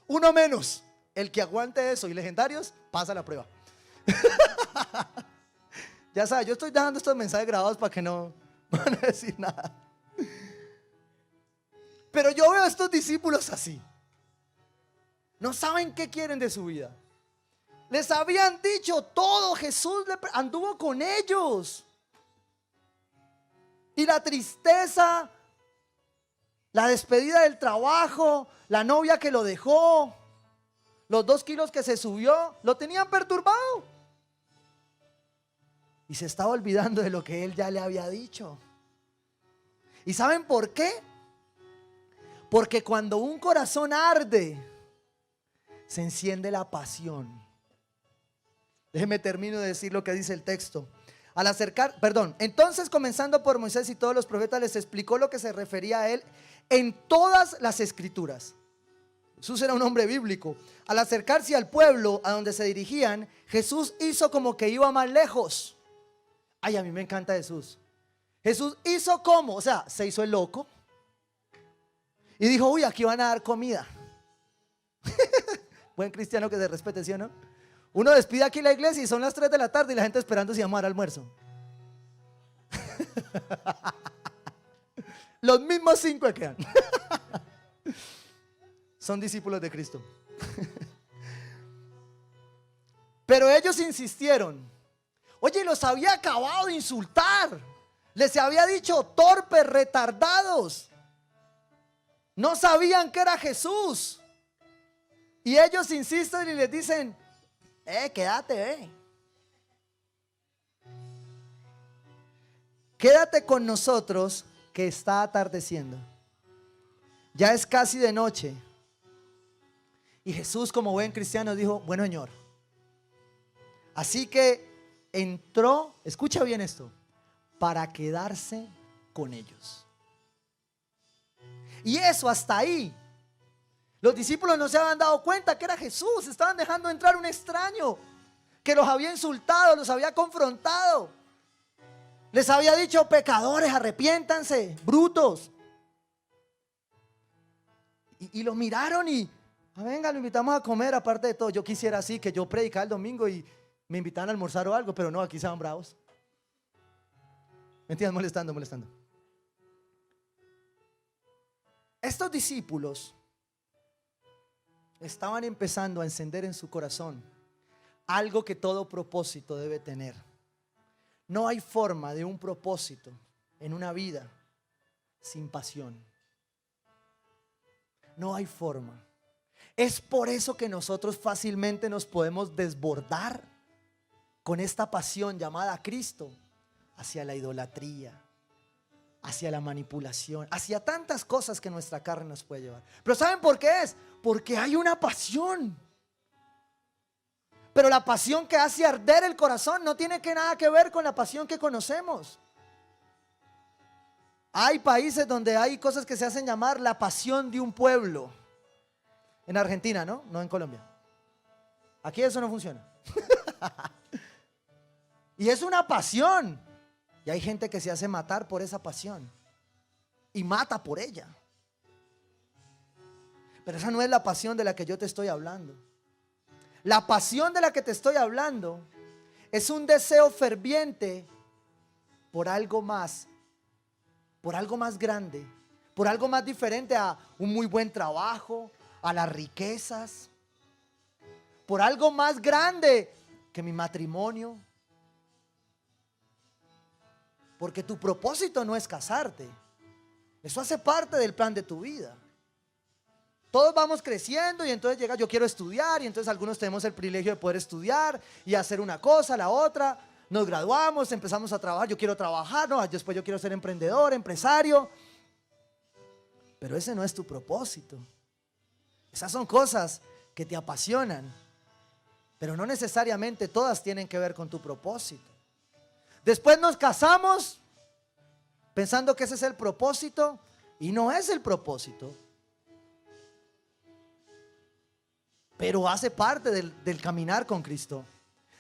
Uno menos. El que aguante eso y legendarios, pasa la prueba. Ya sabes, yo estoy dejando estos mensajes grabados para que no van a decir nada. Pero yo veo a estos discípulos así. No saben qué quieren de su vida. Les habían dicho todo. Jesús anduvo con ellos. Y la tristeza, la despedida del trabajo, la novia que lo dejó, los 2 kilos que se subió, lo tenían perturbado. Y se estaba olvidando de lo que él ya le había dicho. ¿Y saben por qué? Porque cuando un corazón arde, se enciende la pasión. Déjeme termino de decir lo que dice el texto. Entonces comenzando por Moisés y todos los profetas les explicó lo que se refería a él en todas las escrituras. Jesús era un hombre bíblico. Al acercarse al pueblo a donde se dirigían, Jesús hizo como que iba más lejos. Ay, a mí me encanta Jesús. Jesús hizo como, o sea, se hizo el loco y dijo, uy, aquí van a dar comida. Buen cristiano que se respete, ¿sí o no? Uno despide aquí la iglesia y son las 3 de la tarde y la gente esperando si vamos a dar almuerzo. Los mismos 5 que quedan. Son discípulos de Cristo. Pero ellos insistieron. Oye, los había acabado de insultar. Les había dicho torpes, retardados. No sabían que era Jesús. Y ellos insisten y les dicen, quédate, quédate con nosotros que está atardeciendo. Ya es casi de noche. Y Jesús, como buen cristiano, dijo, bueno, Señor. Así que entró, escucha bien esto, para quedarse con ellos. Y eso hasta ahí. Los discípulos no se habían dado cuenta que era Jesús. Estaban dejando entrar un extraño que los había insultado, los había confrontado. Les había dicho, pecadores, arrepiéntanse, brutos. Y lo miraron y, venga, lo invitamos a comer. Aparte de todo, yo quisiera así, que yo predicara el domingo y me invitaran a almorzar o algo, pero no, aquí se van bravos. ¿Me entiendes? Molestando. Estos discípulos estaban empezando a encender en su corazón algo que todo propósito debe tener. No hay forma de un propósito en una vida sin pasión. No hay forma. Es por eso que nosotros fácilmente nos podemos desbordar con esta pasión llamada Cristo hacia la idolatría, hacia la manipulación, hacia tantas cosas que nuestra carne nos puede llevar. Pero ¿saben por qué es? Porque hay una pasión. Pero la pasión que hace arder el corazón no tiene nada que ver con la pasión que conocemos. Hay países donde hay cosas que se hacen llamar la pasión de un pueblo. En Argentina, ¿no? No en Colombia. Aquí eso no funciona. Y es una pasión. Y hay gente que se hace matar por esa pasión. Y mata por ella. Pero esa no es la pasión de la que yo te estoy hablando. La pasión de la que te estoy hablando es un deseo ferviente por algo más grande, por algo más diferente a un muy buen trabajo, a las riquezas, por algo más grande que mi matrimonio. Porque tu propósito no es casarte. Eso hace parte del plan de tu vida. Todos vamos creciendo y entonces llega, yo quiero estudiar, y entonces algunos tenemos el privilegio de poder estudiar y hacer una cosa, la otra. Nos graduamos, empezamos a trabajar, yo quiero trabajar, no, después yo quiero ser emprendedor, empresario. Pero ese no es tu propósito. Esas son cosas que te apasionan, pero no necesariamente todas tienen que ver con tu propósito. Después nos casamos pensando que ese es el propósito y no es el propósito. Pero hace parte del caminar con Cristo.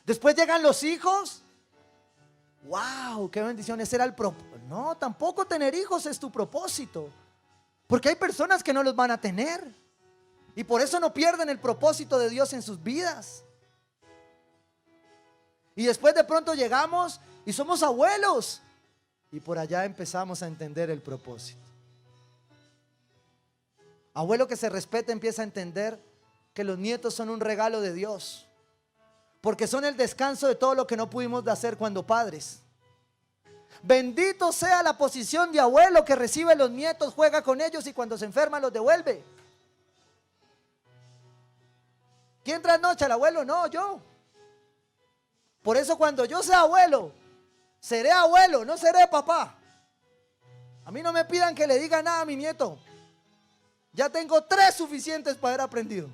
Después llegan los hijos. ¡Wow! ¡Qué bendición! Ese era el propósito. No, tampoco tener hijos es tu propósito. Porque hay personas que no los van a tener. Y por eso no pierden el propósito de Dios en sus vidas. Y después de pronto llegamos y somos abuelos. Y por allá empezamos a entender el propósito. Abuelo que se respeta empieza a entender que los nietos son un regalo de Dios. Porque son el descanso de todo lo que no pudimos hacer cuando padres. Bendito sea la posición de abuelo que recibe los nietos, juega con ellos y cuando se enferman los devuelve. ¿Quién trasnocha? ¿El abuelo? No, yo. Por eso cuando yo sea abuelo, seré abuelo, no seré papá. A mí no me pidan que le diga nada a mi nieto. Ya tengo 3 suficientes para haber aprendido.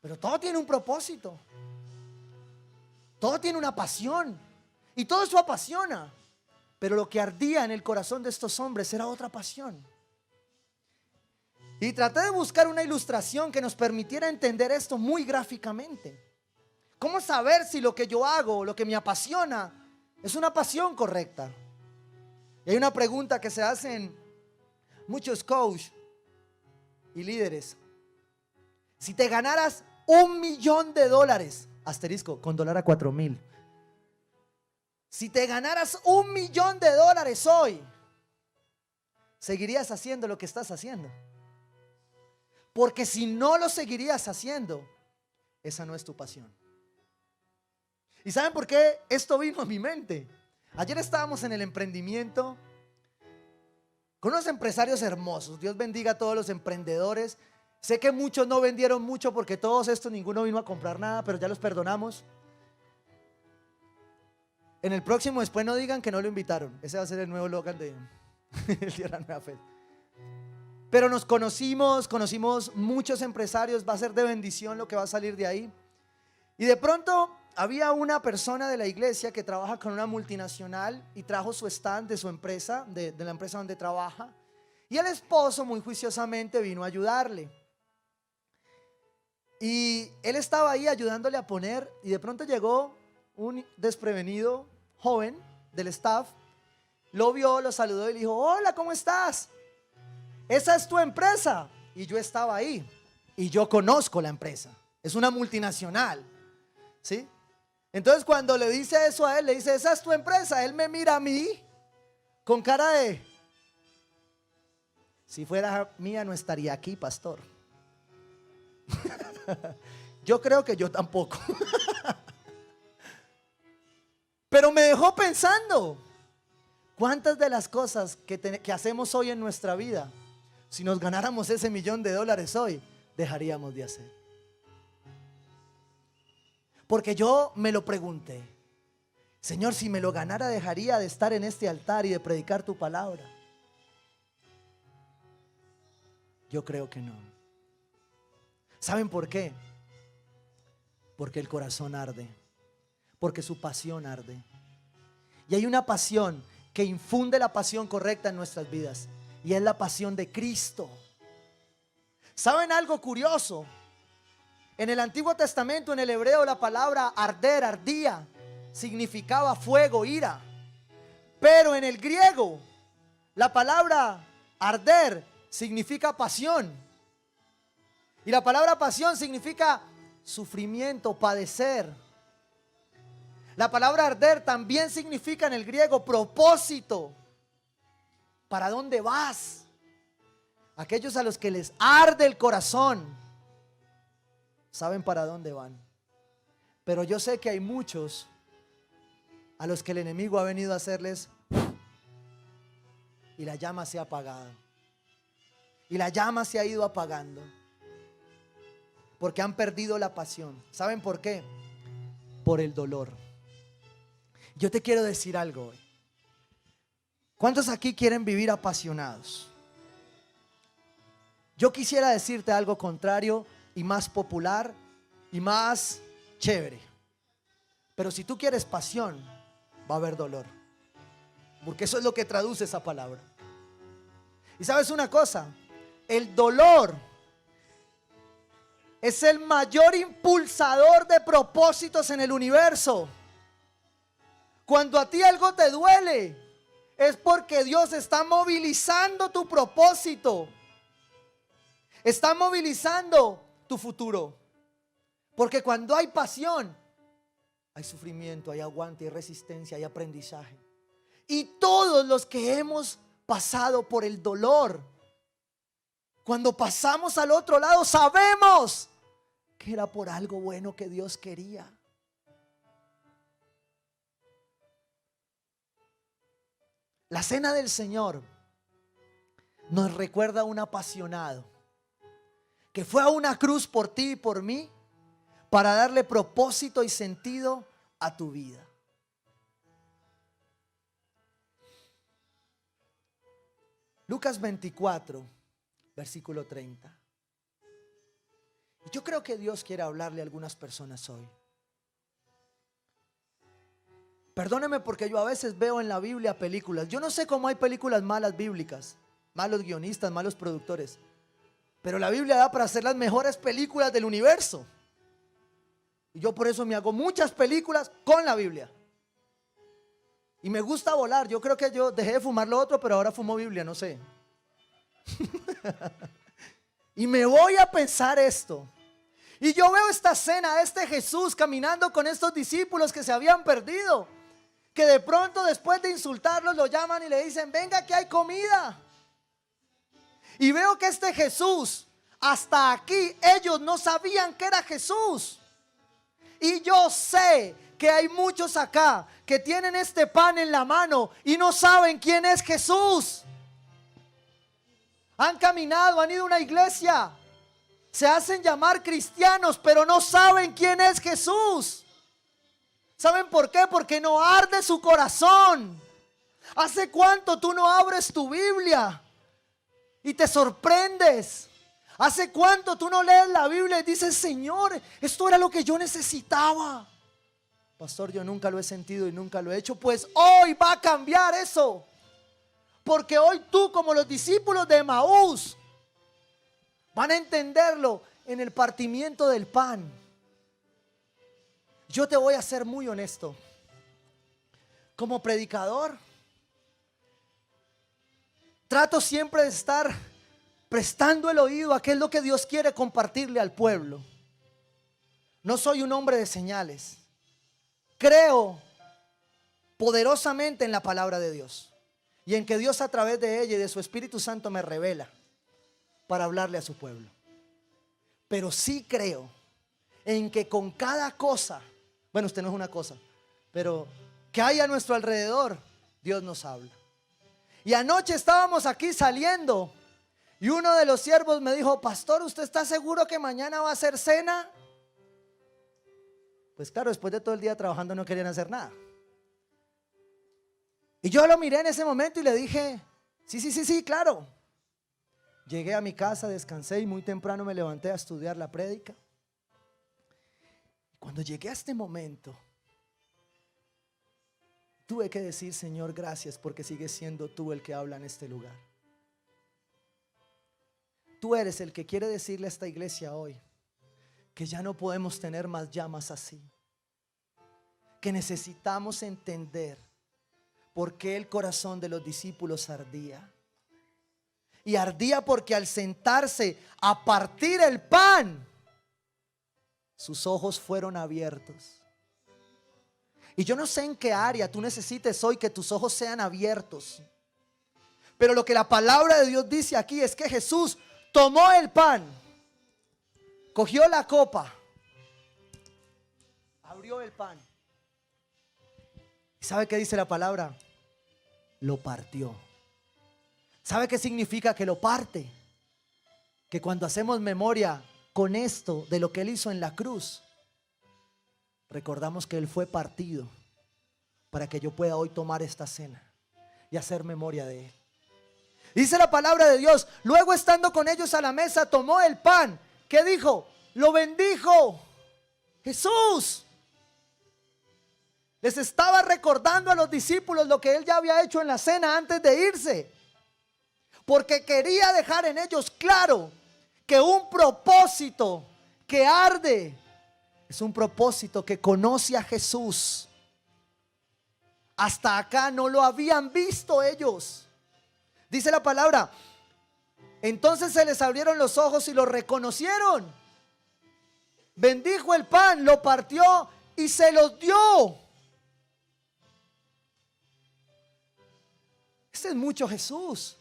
Pero todo tiene un propósito. Todo tiene una pasión. Y todo eso apasiona. Pero lo que ardía en el corazón de estos hombres era otra pasión. Y traté de buscar una ilustración que nos permitiera entender esto muy gráficamente. ¿Cómo saber si lo que yo hago, lo que me apasiona, es una pasión correcta? Y hay una pregunta que se hacen muchos coaches y líderes. Si te ganaras $1.000.000, asterisco, con dólar a 4.000. Si te ganaras $1.000.000 hoy, ¿seguirías haciendo lo que estás haciendo? Porque si no lo seguirías haciendo, esa no es tu pasión. ¿Y saben por qué esto vino a mi mente? Ayer estábamos en el emprendimiento con unos empresarios hermosos. Dios bendiga a todos los emprendedores. Sé que muchos no vendieron mucho porque todos estos, ninguno vino a comprar nada, pero ya los perdonamos. En el próximo después no digan que no lo invitaron. Ese va a ser el nuevo logan de el Día de la Nueva Fe. Pero nos conocimos muchos empresarios. Va a ser de bendición lo que va a salir de ahí. Y de pronto había una persona de la iglesia que trabaja con una multinacional y trajo su stand de su empresa, de la empresa donde trabaja. Y el esposo muy juiciosamente vino a ayudarle. Y él estaba ahí ayudándole a poner, y de pronto llegó un desprevenido joven del staff, lo vio, lo saludó y le dijo: hola, ¿cómo estás? ¿Esa es tu empresa? Y yo estaba ahí y yo conozco la empresa, es una multinacional, ¿sí? Entonces cuando le dice eso a él, le dice: esa es tu empresa. Él me mira a mí con cara de: si fuera mía no estaría aquí, pastor. Yo creo que yo tampoco. Pero me dejó pensando, ¿cuántas de las cosas que hacemos hoy en nuestra vida, si nos ganáramos ese $1.000.000 hoy, dejaríamos de hacer? Porque yo me lo pregunté: Señor, si me lo ganara, ¿dejaría de estar en este altar y de predicar tu palabra? Yo creo que no. ¿Saben por qué? Porque el corazón arde, porque su pasión arde. Y hay una pasión que infunde la pasión correcta en nuestras vidas, y es la pasión de Cristo. ¿Saben algo curioso? En el Antiguo Testamento, en el hebreo, la palabra arder, ardía, significaba fuego, ira. Pero en el griego, la palabra arder significa pasión. Y la palabra pasión significa sufrimiento, padecer. La palabra arder también significa en el griego propósito. ¿Para dónde vas? Aquellos a los que les arde el corazón saben para dónde van. Pero yo sé que hay muchos a los que el enemigo ha venido a hacerles y la llama se ha apagado. Y la llama se ha ido apagando. Porque han perdido la pasión. ¿Saben por qué? Por el dolor. Yo te quiero decir algo hoy. ¿Cuántos aquí quieren vivir apasionados? Yo quisiera decirte algo contrario y más popular y más chévere. Pero si tú quieres pasión, va a haber dolor. Porque eso es lo que traduce esa palabra. Y sabes una cosa, el dolor es el mayor impulsador de propósitos en el universo. Cuando a ti algo te duele, es porque Dios está movilizando tu propósito. Está movilizando tu futuro. Porque cuando hay pasión, hay sufrimiento, hay aguante, hay resistencia, hay aprendizaje. Y todos los que hemos pasado por el dolor, cuando pasamos al otro lado, sabemos que era por algo bueno que Dios quería. La cena del Señor nos recuerda a un apasionado que fue a una cruz por ti y por mí para darle propósito y sentido a tu vida. Lucas 24, versículo 30. Yo creo que Dios quiere hablarle a algunas personas hoy. Perdóneme porque yo a veces veo en la Biblia películas. Yo no sé cómo hay películas malas bíblicas, malos guionistas, malos productores. Pero la Biblia da para hacer las mejores películas del universo. Y yo por eso me hago muchas películas con la Biblia. Y me gusta volar. Yo creo que yo dejé de fumar lo otro, pero ahora fumo Biblia, no sé. Y me voy a pensar esto. Y yo veo esta escena, este Jesús caminando con estos discípulos que se habían perdido. Que de pronto después de insultarlos lo llaman y le dicen, venga que hay comida. Y veo que este Jesús, hasta aquí ellos no sabían que era Jesús. Y yo sé que hay muchos acá que tienen este pan en la mano y no saben quién es Jesús. Han caminado, han ido a una iglesia, se hacen llamar cristianos, pero no saben quién es Jesús. ¿Saben por qué? Porque no arde su corazón. ¿Hace cuánto tú no abres tu Biblia y te sorprendes? ¿Hace cuánto tú no lees la Biblia y dices, Señor, esto era lo que yo necesitaba? Pastor, yo nunca lo he sentido y nunca lo he hecho. Pues hoy va a cambiar eso. Porque hoy tú, como los discípulos de Emaús, van a entenderlo en el partimiento del pan. Yo te voy a ser muy honesto. Como predicador, trato siempre de estar prestando el oído a qué es lo que Dios quiere compartirle al pueblo. No soy un hombre de señales. Creo poderosamente en la palabra de Dios y en que Dios a través de ella y de su Espíritu Santo me revela para hablarle a su pueblo. Pero sí creo en que con cada cosa, bueno, usted no es una cosa, pero que hay a nuestro alrededor, Dios nos habla. Y anoche estábamos aquí saliendo y uno de los siervos me dijo, pastor, ¿usted está seguro que mañana va a hacer cena? Pues claro, después de todo el día trabajando no querían hacer nada. Y yo lo miré en ese momento y le dije, sí, claro. Llegué a mi casa, descansé y muy temprano me levanté a estudiar la prédica. Cuando llegué a este momento, tuve que decir, Señor, gracias porque sigues siendo tú el que habla en este lugar. Tú eres el que quiere decirle a esta iglesia hoy que ya no podemos tener más llamas así. Que necesitamos entender por qué el corazón de los discípulos ardía. Y ardía porque al sentarse a partir el pan, sus ojos fueron abiertos. Y yo no sé en qué área tú necesites hoy que tus ojos sean abiertos. Pero lo que la palabra de Dios dice aquí es que Jesús tomó el pan, cogió la copa, abrió abrió el pan. ¿Y sabe qué dice la palabra? Lo partió. ¿Sabe qué significa que lo parte? Que cuando hacemos memoria con esto de lo que Él hizo en la cruz, recordamos que Él fue partido para que yo pueda hoy tomar esta cena y hacer memoria de Él. Dice la palabra de Dios, luego estando con ellos a la mesa, tomó el pan. ¿Qué dijo? Lo bendijo. Jesús les estaba recordando a los discípulos lo que Él ya había hecho en la cena antes de irse, porque quería dejar en ellos claro que un propósito que arde es un propósito que conoce a Jesús. Hasta acá no lo habían visto ellos. Dice la palabra, entonces se les abrieron los ojos y lo reconocieron. Bendijo el pan, lo partió y se los dio. Este es mucho Jesús.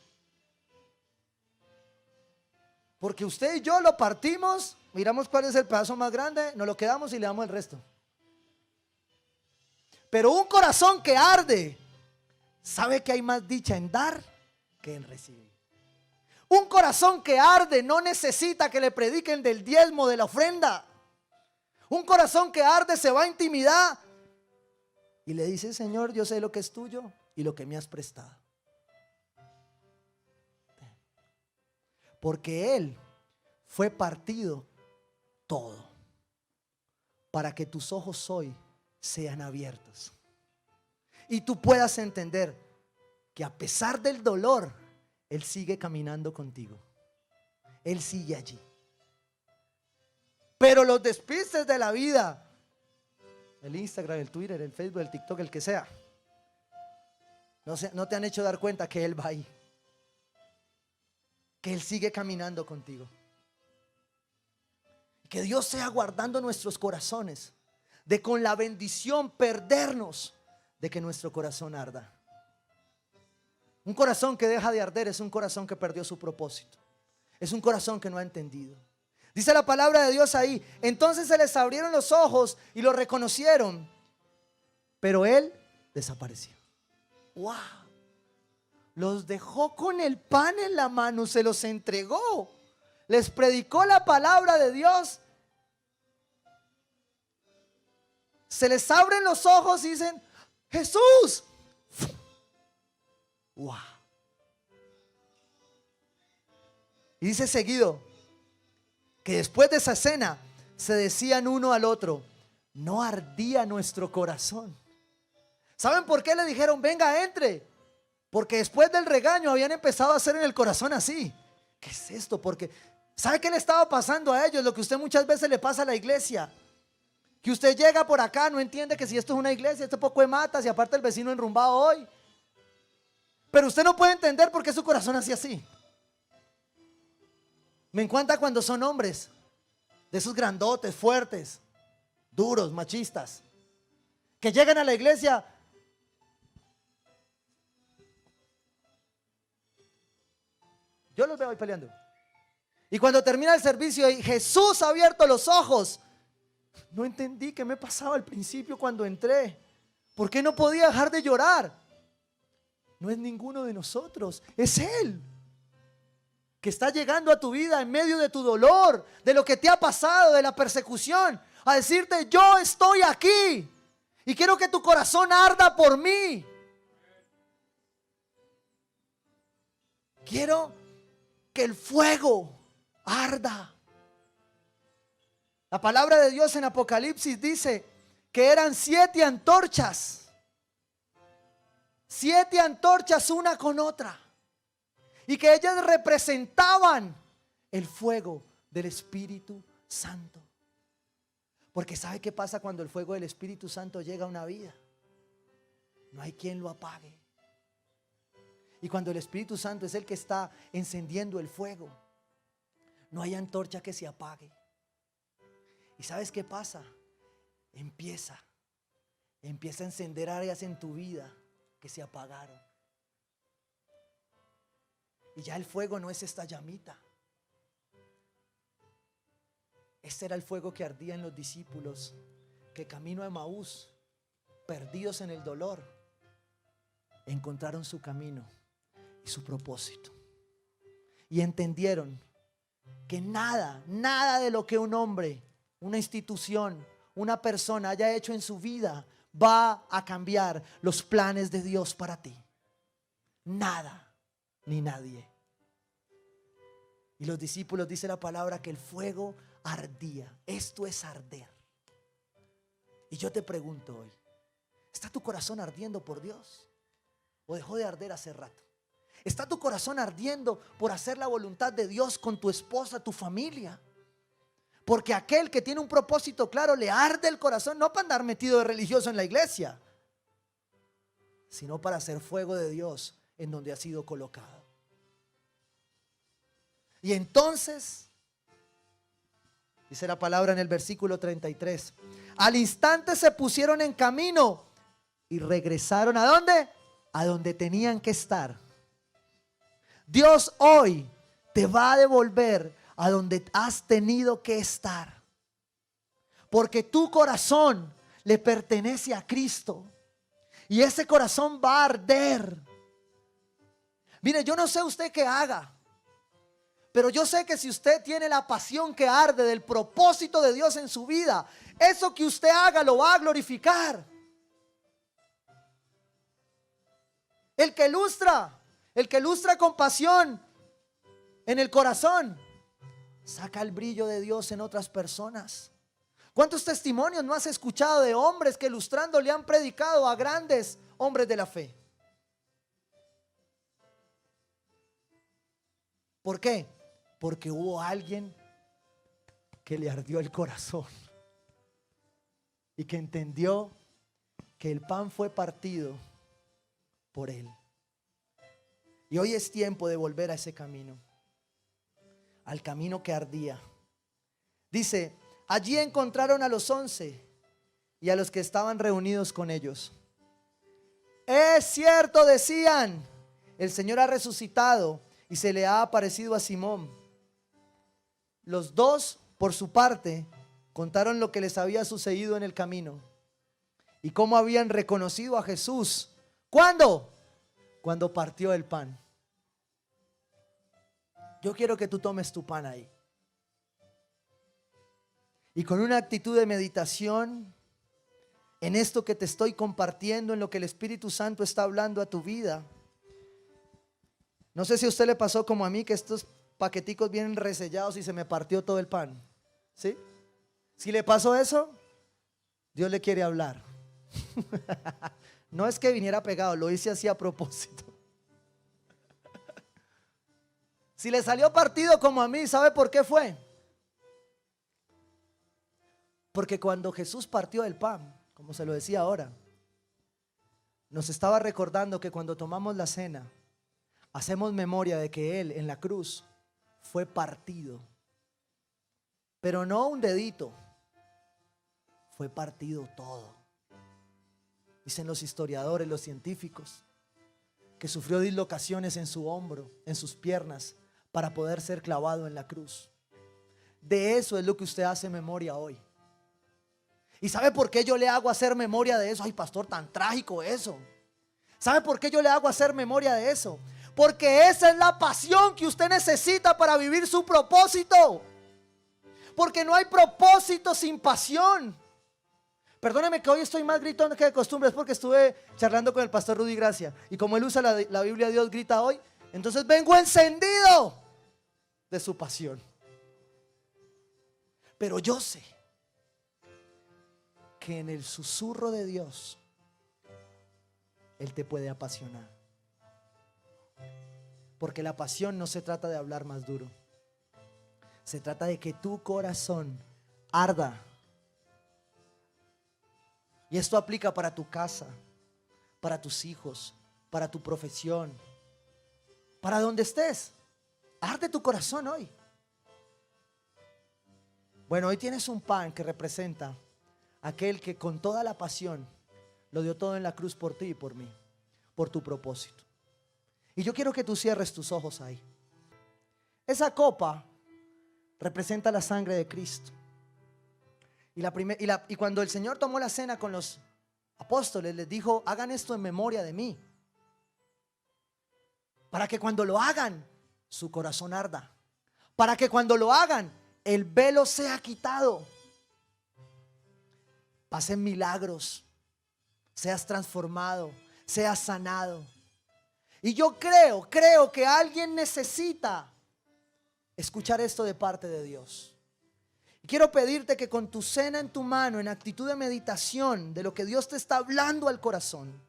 Porque usted y yo lo partimos, miramos cuál es el pedazo más grande, nos lo quedamos y le damos el resto. Pero un corazón que arde, sabe que hay más dicha en dar que en recibir. Un corazón que arde no necesita que le prediquen del diezmo, de la ofrenda. Un corazón que arde se va a intimidad y le dice, Señor, yo sé lo que es tuyo y lo que me has prestado. Porque Él fue partido todo para que tus ojos hoy sean abiertos y tú puedas entender que a pesar del dolor, Él sigue caminando contigo. Él sigue allí. Pero los despistes de la vida, el Instagram, el Twitter, el Facebook, el TikTok, el que sea, no te han hecho dar cuenta que Él va ahí, que Él sigue caminando contigo. Que Dios sea guardando nuestros corazones de con la bendición perdernos de que nuestro corazón arda. Un corazón que deja de arder es un corazón que perdió su propósito. Es un corazón que no ha entendido. Dice la palabra de Dios ahí, entonces se les abrieron los ojos y lo reconocieron, pero Él desapareció. ¡Wow! Los dejó con el pan en la mano, se los entregó, les predicó la palabra de Dios. Se les abren los ojos y dicen, Jesús. ¡Wow! Y dice seguido que después de esa cena se decían uno al otro, no ardía nuestro corazón. ¿Saben por qué le dijeron, venga, entre? Porque después del regaño habían empezado a hacer en el corazón así. ¿Qué es esto? Porque ¿sabe qué le estaba pasando a ellos? Lo que usted muchas veces le pasa a la iglesia. Que usted llega por acá, no entiende que si esto es una iglesia, esto poco de matas y aparte el vecino enrumbado hoy. Pero usted no puede entender por qué su corazón hace así. Me encanta cuando son hombres de esos grandotes, fuertes, duros, machistas, que llegan a la iglesia. Yo los veo ahí peleando. Y cuando termina el servicio y Jesús ha abierto los ojos, no entendí qué me pasaba al principio cuando entré. ¿Por qué no podía dejar de llorar? No es ninguno de nosotros, es Él que está llegando a tu vida en medio de tu dolor, de lo que te ha pasado, de la persecución, a decirte, yo estoy aquí y quiero que tu corazón arda por mí. Quiero que el fuego arda. La palabra de Dios en Apocalipsis dice que eran 7 antorchas. 7 antorchas una con otra. Y que ellas representaban el fuego del Espíritu Santo. Porque ¿sabe qué pasa cuando el fuego del Espíritu Santo llega a una vida? No hay quien lo apague. Y cuando el Espíritu Santo es el que está encendiendo el fuego, no hay antorcha que se apague. ¿Y sabes qué pasa? Empieza a encender áreas en tu vida que se apagaron. Y ya el fuego no es esta llamita. Este era el fuego que ardía en los discípulos que camino a Emaús, perdidos en el dolor, encontraron su camino y su propósito. Y entendieron que nada de lo que un hombre, una institución, una persona haya hecho en su vida va a cambiar los planes de Dios para ti. Nada ni nadie. Y los discípulos, dice la palabra, que el fuego ardía. Esto es arder. Y yo te pregunto hoy, ¿está tu corazón ardiendo por Dios? ¿O dejó de arder hace rato? ¿Está tu corazón ardiendo por hacer la voluntad de Dios con tu esposa, tu familia? Porque aquel que tiene un propósito claro le arde el corazón, no para andar metido de religioso en la iglesia, sino para hacer fuego de Dios en donde ha sido colocado. Y entonces, dice la palabra en el versículo 33, al instante se pusieron en camino y regresaron ¿a dónde? A donde tenían que estar. Dios hoy te va a devolver a donde has tenido que estar, porque tu corazón le pertenece a Cristo y ese corazón va a arder. Mire, yo no sé usted qué haga, pero yo sé que si usted tiene la pasión que arde del propósito de Dios en su vida, eso que usted haga lo va a glorificar. El que lustra con pasión en el corazón, saca el brillo de Dios en otras personas. ¿Cuántos testimonios no has escuchado de hombres que lustrando le han predicado a grandes hombres de la fe? ¿Por qué? Porque hubo alguien que le ardió el corazón y que entendió que el pan fue partido por él. Y hoy es tiempo de volver a ese camino, al camino que ardía. Dice, allí encontraron a los 11 y a los que estaban reunidos con ellos. Es cierto, decían, el Señor ha resucitado y se le ha aparecido a Simón. Los dos, por su parte, contaron lo que les había sucedido en el camino y cómo habían reconocido a Jesús. ¿Cuándo? Cuando partió el pan. Yo quiero que tú tomes tu pan ahí y con una actitud de meditación en esto que te estoy compartiendo, en lo que el Espíritu Santo está hablando a tu vida. No sé si a usted le pasó como a mí, que estos paqueticos vienen resellados y se me partió todo el pan, ¿sí? Si le pasó eso, Dios le quiere hablar. No es que viniera pegado, lo hice así a propósito. Si le salió partido como a mí, ¿sabe por qué fue? Porque cuando Jesús partió el pan, como se lo decía ahora, nos estaba recordando que cuando tomamos la cena, hacemos memoria de que Él en la cruz fue partido. Pero no un dedito, fue partido todo. Dicen los historiadores, los científicos, que sufrió dislocaciones en su hombro, en sus piernas, para poder ser clavado en la cruz. De eso es lo que usted hace memoria hoy. ¿Y sabe por qué yo le hago hacer memoria de eso? Ay, pastor, tan trágico eso. ¿Sabe por qué yo le hago hacer memoria de eso? Porque esa es la pasión que usted necesita para vivir su propósito. Porque no hay propósito sin pasión. Perdóneme que hoy estoy más gritón que de costumbre, es porque estuve charlando con el pastor Rudy Gracia. Y como él usa la Biblia, Dios grita hoy, entonces vengo encendido de su pasión. Pero yo sé que en el susurro de Dios Él te puede apasionar. Porque la pasión no se trata de hablar más duro. Se trata de que tu corazón arda. Y esto aplica para tu casa, para tus hijos, para tu profesión, para donde estés. Arde tu corazón hoy. Bueno, hoy tienes un pan que representa aquel que con toda la pasión lo dio todo en la cruz por ti y por mí, por tu propósito. Y yo quiero que tú cierres tus ojos ahí. Esa copa representa la sangre de Cristo. Y cuando el Señor tomó la cena con los apóstoles, les dijo: hagan esto en memoria de mí, para que cuando lo hagan, su corazón arda, para que cuando lo hagan, el velo sea quitado, pasen milagros, seas transformado, seas sanado. Y yo creo que alguien necesita escuchar esto de parte de Dios. Y quiero pedirte que con tu cena en tu mano, en actitud de meditación de lo que Dios te está hablando al corazón,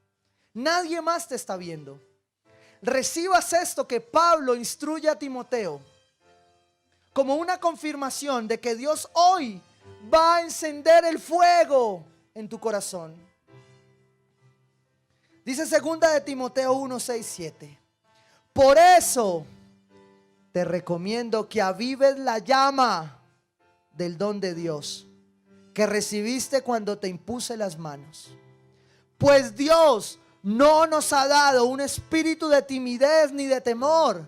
nadie más te está viendo, recibas esto que Pablo instruye a Timoteo como una confirmación de que Dios hoy va a encender el fuego en tu corazón. Dice 2 de Timoteo 1, 6, 7. Por eso te recomiendo que avives la llama del don de Dios que recibiste cuando te impuse las manos. Pues Dios no nos ha dado un espíritu de timidez ni de temor,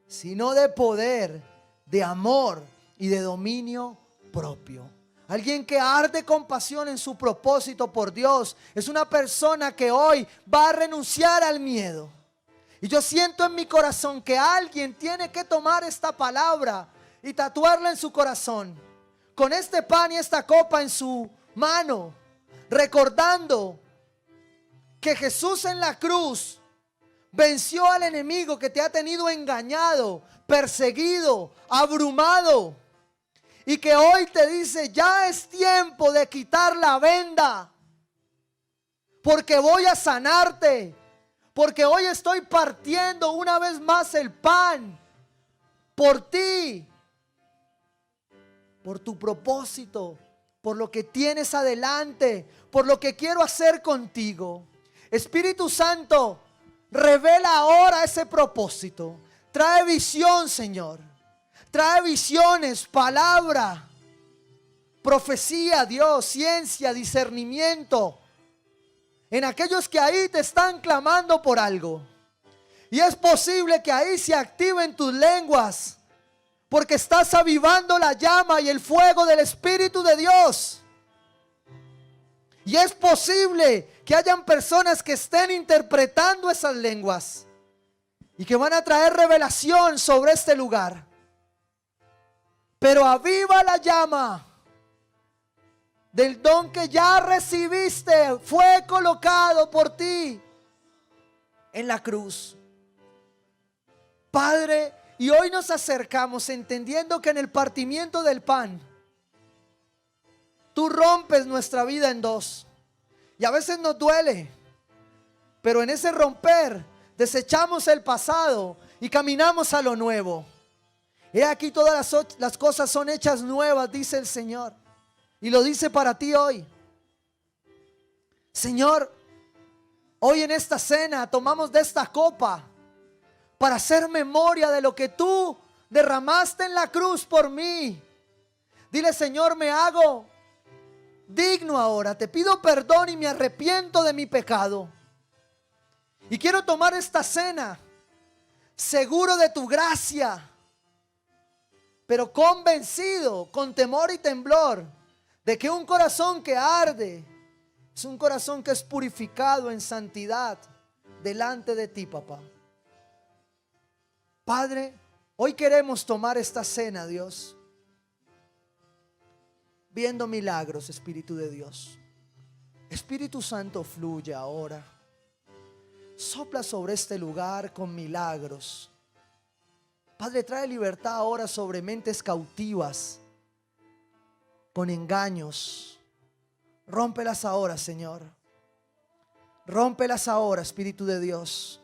sino de poder, de amor y de dominio propio. Alguien que arde con pasión en su propósito por Dios es una persona que hoy va a renunciar al miedo. Y yo siento en mi corazón que alguien tiene que tomar esta palabra y tatuarla en su corazón, con este pan y esta copa en su mano, recordando que Jesús en la cruz venció al enemigo que te ha tenido engañado, perseguido, abrumado, y que hoy te dice: ya es tiempo de quitar la venda, porque voy a sanarte, porque hoy estoy partiendo una vez más el pan por ti, por tu propósito, por lo que tienes adelante, por lo que quiero hacer contigo. Espíritu Santo, revela ahora ese propósito. Trae visión, Señor. Trae visiones, palabra, profecía, Dios, ciencia, discernimiento en aquellos que ahí te están clamando por algo. Y es posible que ahí se activen tus lenguas, porque estás avivando la llama y el fuego del Espíritu de Dios. Y es posible que hayan personas que estén interpretando esas lenguas y que van a traer revelación sobre este lugar. Pero aviva la llama del don que ya recibiste. Fue colocado por ti en la cruz, Padre. Y hoy nos acercamos entendiendo que en el partimiento del pan tú rompes nuestra vida en dos. Y a veces nos duele, pero en ese romper desechamos el pasado y caminamos a lo nuevo. He aquí, todas las cosas son hechas nuevas, dice el Señor. Y lo dice para ti hoy. Señor, hoy en esta cena tomamos de esta copa para hacer memoria de lo que tú derramaste en la cruz por mí. Dile: Señor, me hago digno ahora. Te pido perdón y me arrepiento de mi pecado. Y quiero tomar esta cena seguro de tu gracia, pero convencido, con temor y temblor, de que un corazón que arde es un corazón que es purificado en santidad delante de ti, papá. Padre, hoy queremos tomar esta cena, Dios, viendo milagros, Espíritu de Dios. Espíritu Santo, fluye ahora. Sopla sobre este lugar con milagros. Padre, trae libertad ahora sobre mentes cautivas con engaños. Rómpelas ahora, Señor. Rómpelas ahora, Espíritu de Dios.